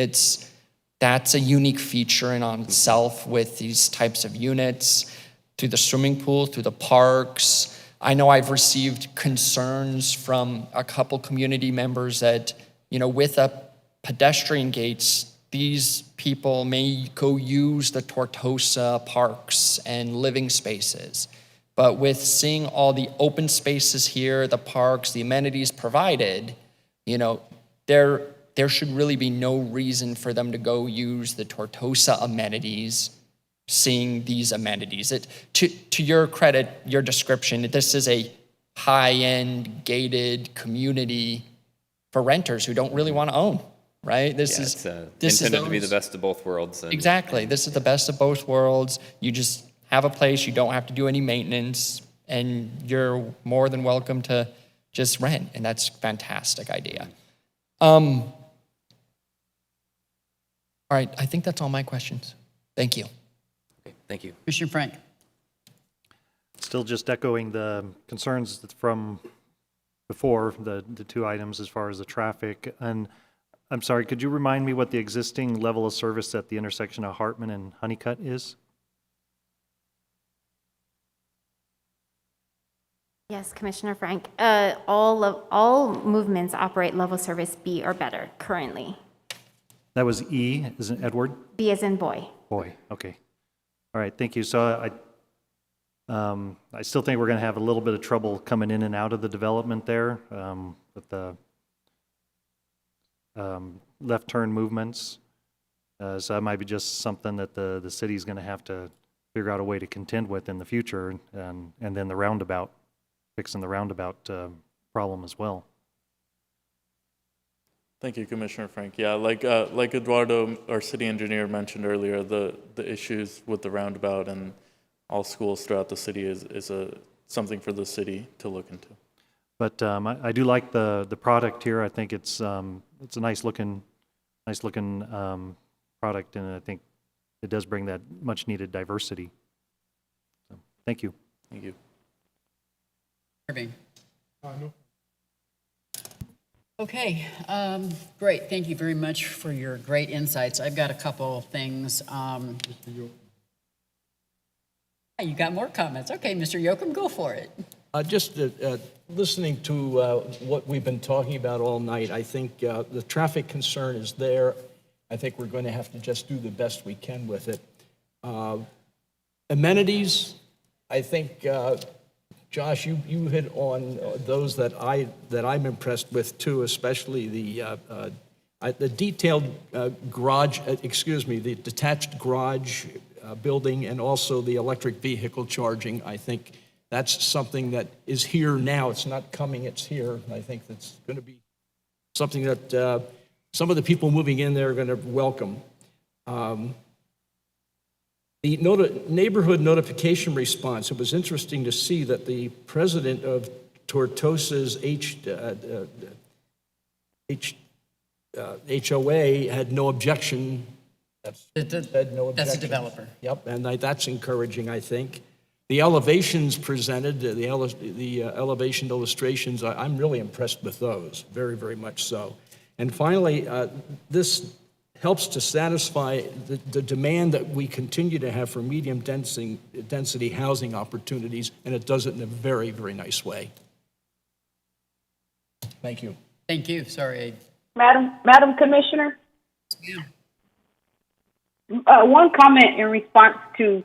That's a unique feature in on itself with these types of units, through the swimming pool, through the parks. I know I've received concerns from a couple community members that, with a pedestrian gates, these people may go use the Tortosa parks and living spaces. But with seeing all the open spaces here, the parks, the amenities provided, there should really be no reason for them to go use the Tortosa amenities, seeing these amenities. To your credit, your description, this is a high-end gated community for renters who don't really want to own, right? This is intended to be the best of both worlds. Exactly. This is the best of both worlds. You just have a place, you don't have to do any maintenance, and you're more than welcome to just rent, and that's a fantastic idea. All right, I think that's all my questions. Thank you. Okay, thank you. Commissioner Frank. Still just echoing the concerns from before, the two items as far as the traffic. And I'm sorry, could you remind me what the existing level of service at the intersection of Hartman and Honeycutt is? Yes, Commissioner Frank. All movements operate level service B or better currently. That was E, as in Edward? B as in boy. Boy, okay. All right, thank you. So I still think we're going to have a little bit of trouble coming in and out of the development there with the left turn movements. So that might be just something that the city's going to have to figure out a way to contend with in the future, and then the roundabout, fixing the roundabout problem as well. Thank you, Commissioner Frank. Yeah, like Eduardo, our city engineer, mentioned earlier, the issues with the roundabout and all schools throughout the city is something for the city to look into. But I do like the product here. I think it's a nice looking product, and I think it does bring that much needed diversity. So, thank you. Thank you. Irving. Okay, great. Thank you very much for your great insights. I've got a couple of things. You got more comments. Okay, Mr. Yoakum, go for it. Just listening to what we've been talking about all night, I think the traffic concern is there. I think we're going to have to just do the best we can with it. Amenities, I think, Josh, you hit on those that I'm impressed with too, especially the detailed garage, the detached garage building, and also the electric vehicle charging. I think that's something that is here now. It's not coming, it's here. I think that's going to be something that some of the people moving in there are going to welcome. The neighborhood notification response, it was interesting to see that the president of Tortosa's HOA had no objection. Had no objection. That's a developer. Yep, and that's encouraging, I think. The elevations presented, the elevation illustrations, I'm really impressed with those, very, very much so. And finally, this helps to satisfy the demand that we continue to have for medium density housing opportunities, and it does it in a very, very nice way. Thank you. Thank you, sorry. Madam Commissioner? One comment in response to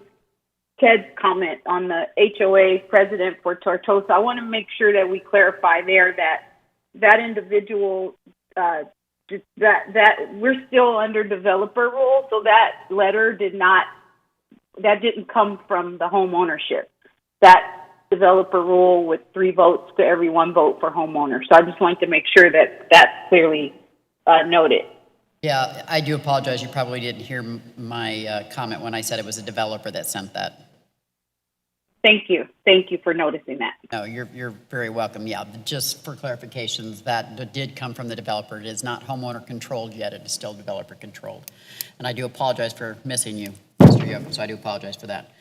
Ted's comment on the HOA president for Tortosa. I want to make sure that we clarify there that individual, that we're still under developer rule, so that letter didn't come from the home ownership. That developer rule with 3 votes to every 1 vote for homeowner. So I just wanted to make sure that that's clearly noted. Yeah, I do apologize. You probably didn't hear my comment when I said it was a developer that sent that. Thank you. Thank you for noticing that. No, you're very welcome. Yeah, just for clarifications, that did come from the developer. It is not homeowner controlled yet. It is still developer controlled. And I do apologize for missing you, Mr. Yocum, so I do apologize for that.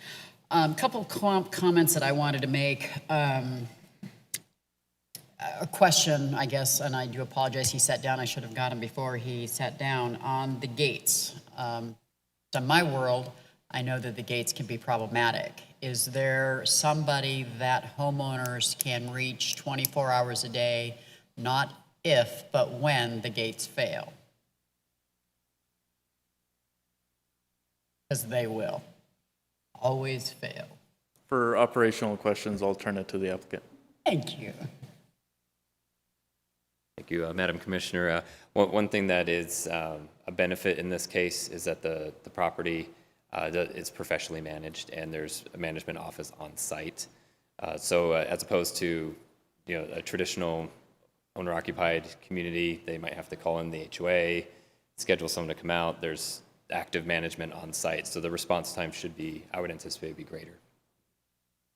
A couple of comments that I wanted to make. A question, I guess, and I do apologize. He sat down. I should have got him before he sat down on the gates. So in my world, I know that the gates can be problematic. Is there somebody that homeowners can reach 24 hours a day, not if, but when the gates fail? Because they will always fail. For operational questions, I'll turn it to the applicant. Thank you. Thank you, Madam Commissioner. One thing that is a benefit in this case is that the property is professionally managed, and there's a management office on site. So as opposed to a traditional owner-occupied community, they might have to call in the HOA, schedule someone to come out. There's active management on site, so the response time should be, I would anticipate, be greater.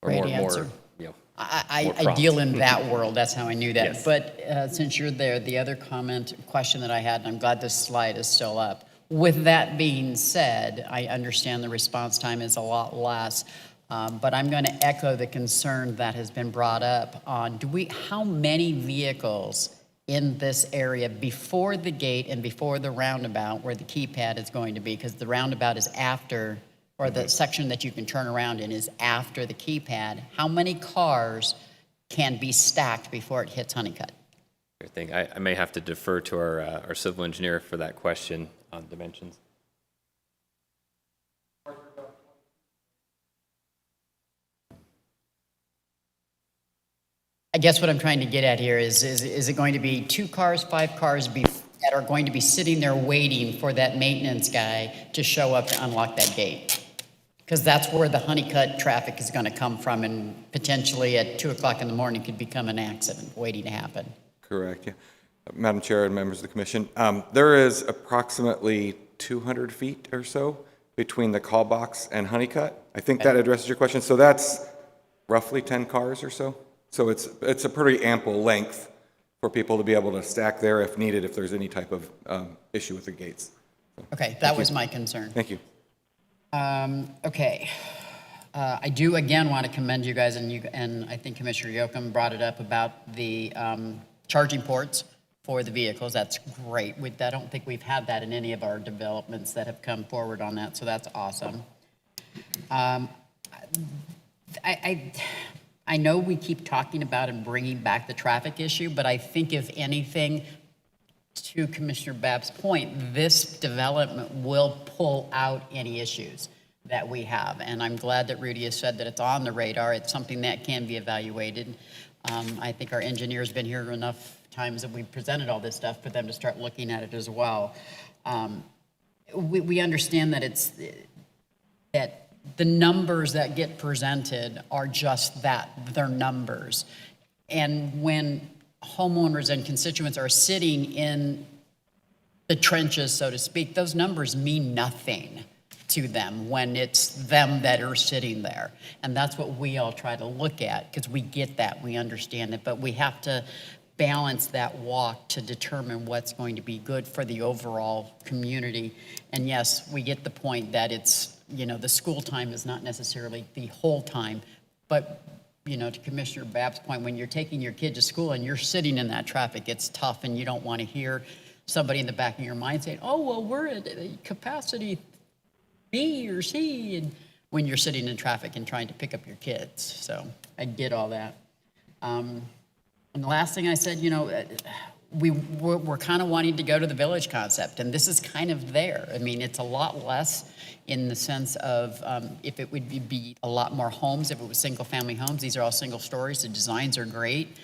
Or Great more, answer. more I deal in that world. That's how I knew that. Yes. But since you're there, the other question that I had, and I'm glad this slide is still up. With that being said, I understand the response time is a lot less, but I'm going to echo the concern that has been brought up on how many vehicles in this area before the gate and before the roundabout where the keypad is going to be, because the roundabout is after, or the section that you can turn around in is after the keypad. How many cars can be stacked before it hits Honeycutt? I may have to defer to our civil engineer for that question on dimensions. I guess what I'm trying to get at here is it going to be 2 cars, 5 cars that are going to be sitting there waiting for that maintenance guy to show up to unlock that gate? Because that's where the Honeycutt traffic is going to come from, and potentially at 2 o'clock in the morning could become an accident waiting to happen. Correct, yeah. Madam Chair and members of the Commission, there is approximately 200 feet or so between the call box and Honeycutt. I think that addresses your question. So that's roughly 10 cars or so. So it's a pretty ample length for people to be able to stack there if needed, if there's any type of issue with the gates. Okay, that was my concern. Thank you. Okay. I do again want to commend you guys, and I think Commissioner Yocum brought it up about the charging ports for the vehicles. That's great. I don't think we've had that in any of our developments that have come forward on that, so that's awesome. I know we keep talking about and bringing back the traffic issue, but I think if anything, to Commissioner Babb's point, this development will pull out any issues that we have. And I'm glad that Rudy has said that it's on the radar. It's something that can be evaluated. I think our engineer's been here enough times that we've presented all this stuff for them to start looking at it as well. We understand that that the numbers that get presented are just that, they're numbers. And when homeowners and constituents are sitting in the trenches, so to speak, those numbers mean nothing to them when it's them that are sitting there. And that's what we all try to look at, because we get that, we understand it, but we have to balance that walk to determine what's going to be good for the overall community. And yes, we get the point that it's, the school time is not necessarily the whole time, but to Commissioner Babb's point, when you're taking your kid to school and you're sitting in that traffic, it's tough and you don't want to hear somebody in the back of your mind saying, oh, well, we're at capacity B or C, and when you're sitting in traffic and trying to pick up your kids. So I get all that. And the last thing I said, you know, we're kind of wanting to go to the village concept, and this is kind of there. I mean, it's a lot less in the sense of if it would be a lot more homes, if it was single-family homes. These are all single stories. The designs are great.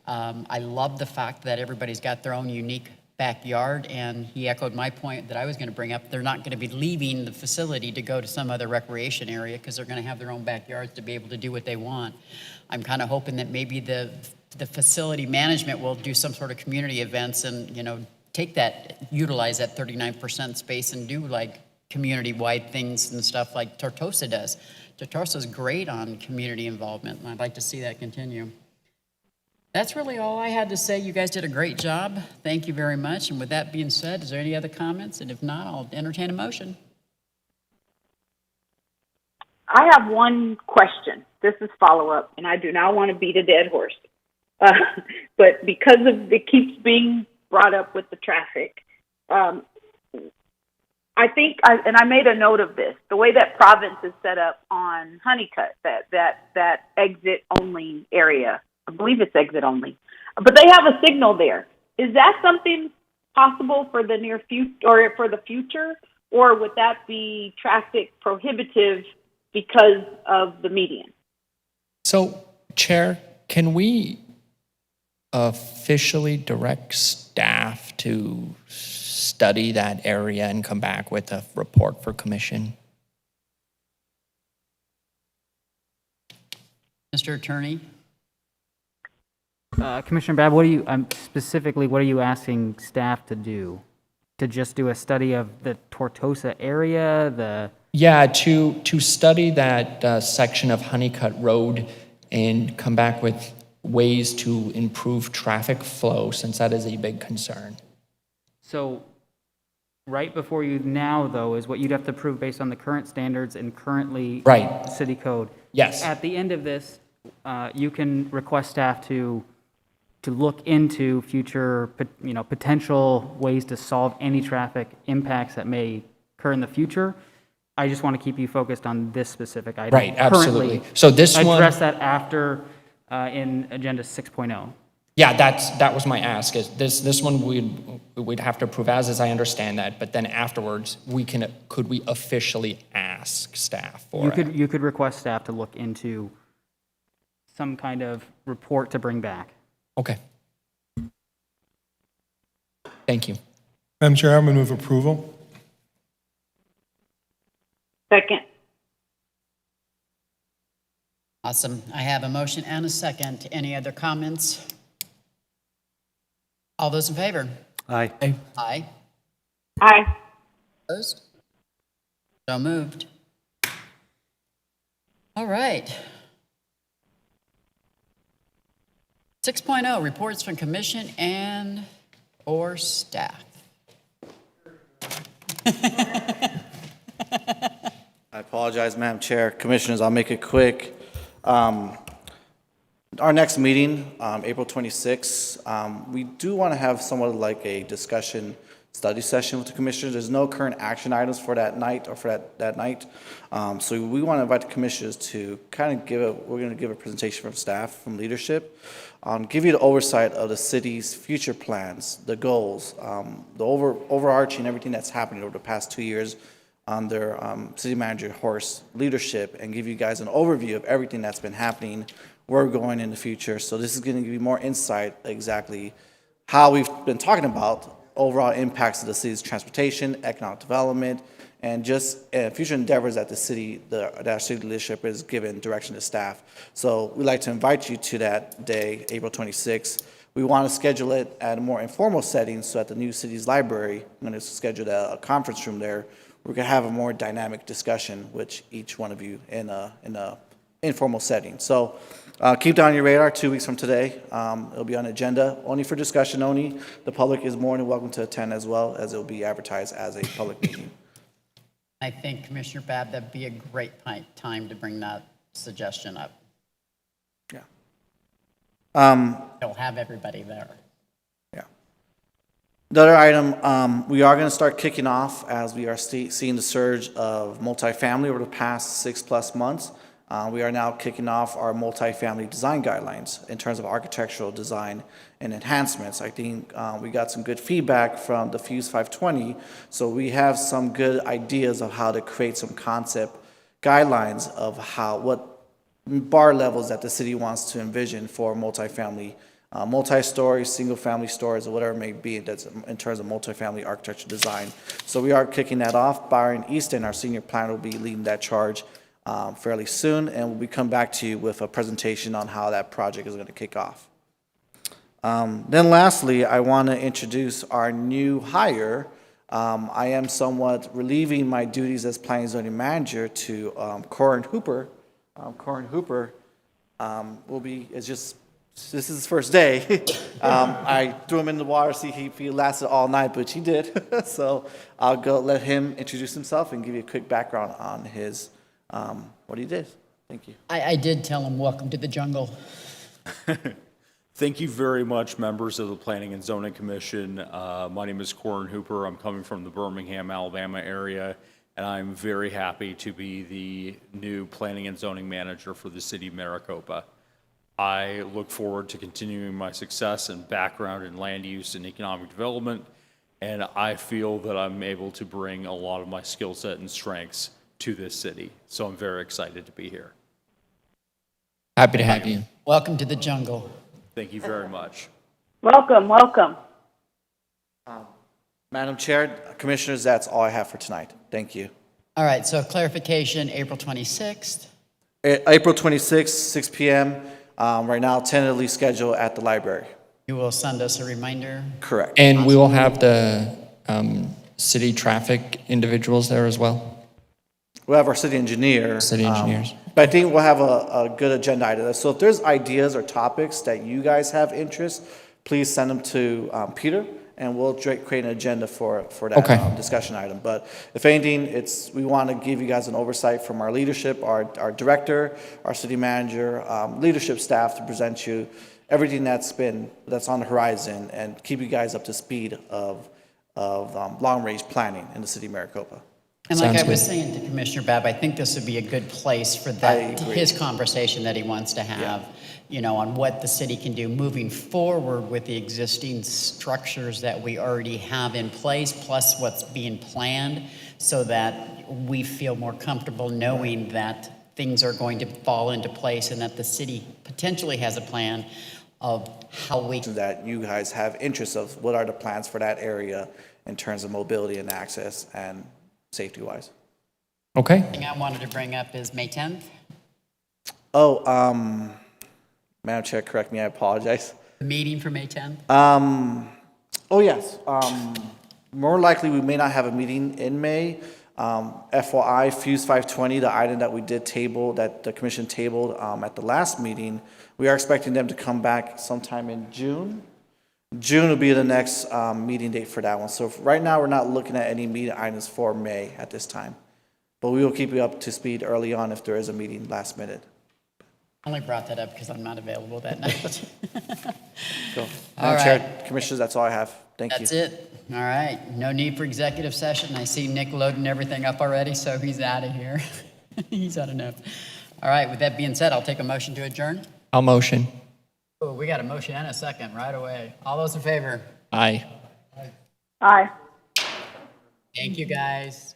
I love the fact that everybody's got their own unique backyard, and he echoed my point that I was going to bring up. They're not going to be leaving the facility to go to some other recreation area because they're going to have their own backyards to be able to do what they want. I'm kind of hoping that maybe the facility management will do some sort of community events and, you know, utilize that 39% space and do like community-wide things and stuff like Tortosa does. Tortosa's great on community involvement, and I'd like to see that continue. That's really all I had to say. You guys did a great job. Thank you very much. And with that being said, is there any other comments? And if not, I'll entertain a motion. I have one question. This is follow-up, and I do not want to beat a dead horse. But because it keeps being brought up with the traffic, I think, and I made a note of this, the way that Province is set up on Honeycutt, that exit-only area, I believe it's exit only, but they have a signal there. Is that something possible for the near future or for the future, or would that be traffic prohibitive because of the median? So, Chair, can we officially direct staff to study that area and come back with a report for commission? Mr. Attorney? Commissioner Babb, what are you asking staff to do? To just do a study of the Tortosa area, Yeah, to study that section of Honeycutt Road and come back with ways to improve traffic flow, since that is a big concern. So right before you now, though, is what you'd have to prove based on the current standards and currently city code. Yes. At the end of this, you can request staff to look into future, potential ways to solve any traffic impacts that may occur in the future. I just want to keep you focused on this specific item. Right, absolutely. So this one, address that after in Agenda 6.0. Yeah, that was my ask. Is this one we'd have to approve as I understand that, but then afterwards could we officially ask staff for it? You could request staff to look into some kind of report to bring back. Okay. Thank you. Madam Chair, I'm going to move approval. Second. Awesome. I have a motion and a second. Any other comments? All those in favor? Aye. Aye. Aye. Opposed? So moved. All right. 6.0, reports from commission and or staff. I apologize, Madam Chair. Commissioners, I'll make it quick. Our next meeting, April 26th, we do want to have somewhat like a discussion study session with the commissioners. There's no current action items for that night or for that night. So we want to invite the commissioners to kind of we're going to give a presentation from staff, from leadership, give you the oversight of the city's future plans, the goals, the overarching everything that's happened over the past 2 years under City Manager Horst's leadership, and give you guys an overview of everything that's been happening, where we're going in the future. So this is going to give you more insight exactly how we've been talking about overall impacts of the city's transportation, economic development, and just future endeavors that that our city leadership is giving direction to staff. So we'd like to invite you to that day, April 26th. We want to schedule it at a more informal setting, so at the new city's library, I'm going to schedule a conference room there. We're going to have a more dynamic discussion with each one of you in a informal setting. So keep that on your radar 2 weeks from today. It'll be on agenda only for discussion only. The public is more than welcome to attend, as well as it will be advertised as a public meeting. I think, Commissioner Babb, that'd be a great time to bring that suggestion up. Yeah. You'll have everybody there. Yeah. The other item, we are going to start kicking off as we are seeing the surge of multifamily over the past 6+ months. We are now kicking off our multifamily design guidelines in terms of architectural design and enhancements. I think we got some good feedback from the Fuse 520, so we have some good ideas of how to create some concept guidelines of what bar levels that the city wants to envision for multifamily, multi-story, single-family stores, or whatever it may be that's in terms of multifamily architecture design. So we are kicking that off. Byron Easton, our senior planner, will be leading that charge fairly soon, and we'll come back to you with a presentation on how that project is going to kick off. Then lastly, I want to introduce our new hire. I am somewhat relieving my duties as planning and zoning manager to Cory Hooper. Cory Hooper this is his first day. I threw him in the water, see if he lasted all night, but he did. So I'll go let him introduce himself and give you a quick background on his what he did. Thank you. I did tell him, welcome to the jungle. Thank you very much, members of the Planning and Zoning Commission. My name is Cory Hooper. I'm coming from the Birmingham, Alabama area, and I'm very happy to be the new Planning and Zoning Manager for the city of Maricopa. I look forward to continuing my success and background in land use and economic development, and I feel that I'm able to bring a lot of my skill set and strengths to this city. So I'm very excited to be here. Happy to have you. Welcome to the jungle. Thank you very much. Welcome, welcome. Madam Chair, Commissioners, that's all I have for tonight. Thank you. All right, so clarification, April 26th. April 26th, 6 p.m. Right now, tentatively scheduled at the library. You will send us a reminder? Correct. And we will have the city traffic individuals there as well? We'll have our city engineer. City engineers. But I think we'll have a good agenda item. So if there's ideas or topics that you guys have interest, please send them to Peter, and we'll create an agenda for that discussion item. But if anything, we want to give you guys an oversight from our leadership, our director, our city manager, leadership staff to present you everything that's on the horizon and keep you guys up to speed of long-range planning in the city of Maricopa. And like I was saying to Commissioner Babb, I think this would be a good place for his conversation that he wants to have, on what the city can do moving forward with the existing structures that we already have in place, plus what's being planned, so that we feel more comfortable knowing that things are going to fall into place and that the city potentially has a plan of how we can. That you guys have interest of what are the plans for that area in terms of mobility and access and safety-wise. Okay. The thing I wanted to bring up is May 10th. Oh, Madam Chair, correct me, I apologize. The meeting for May 10th? Oh, yes. More likely, we may not have a meeting in May. FYI, Fuse 520, the item that we did table, that the commission tabled at the last meeting, we are expecting them to come back sometime in June. June will be the next meeting date for that one. So right now, we're not looking at any meeting items for May at this time. But we will keep you up to speed early on if there is a meeting last minute. I only brought that up because I'm not available that night. Cool. All Madam right. Chair, Commissioners, that's all I have. Thank you. That's it. All right. No need for executive session. I see Nick loading everything up already, so he's out of here. He's had enough. All right. With that being said, I'll take a motion to adjourn. I'll motion. Oh, we got a motion and a second right away. All those in favor? Aye. Aye. Thank you, guys.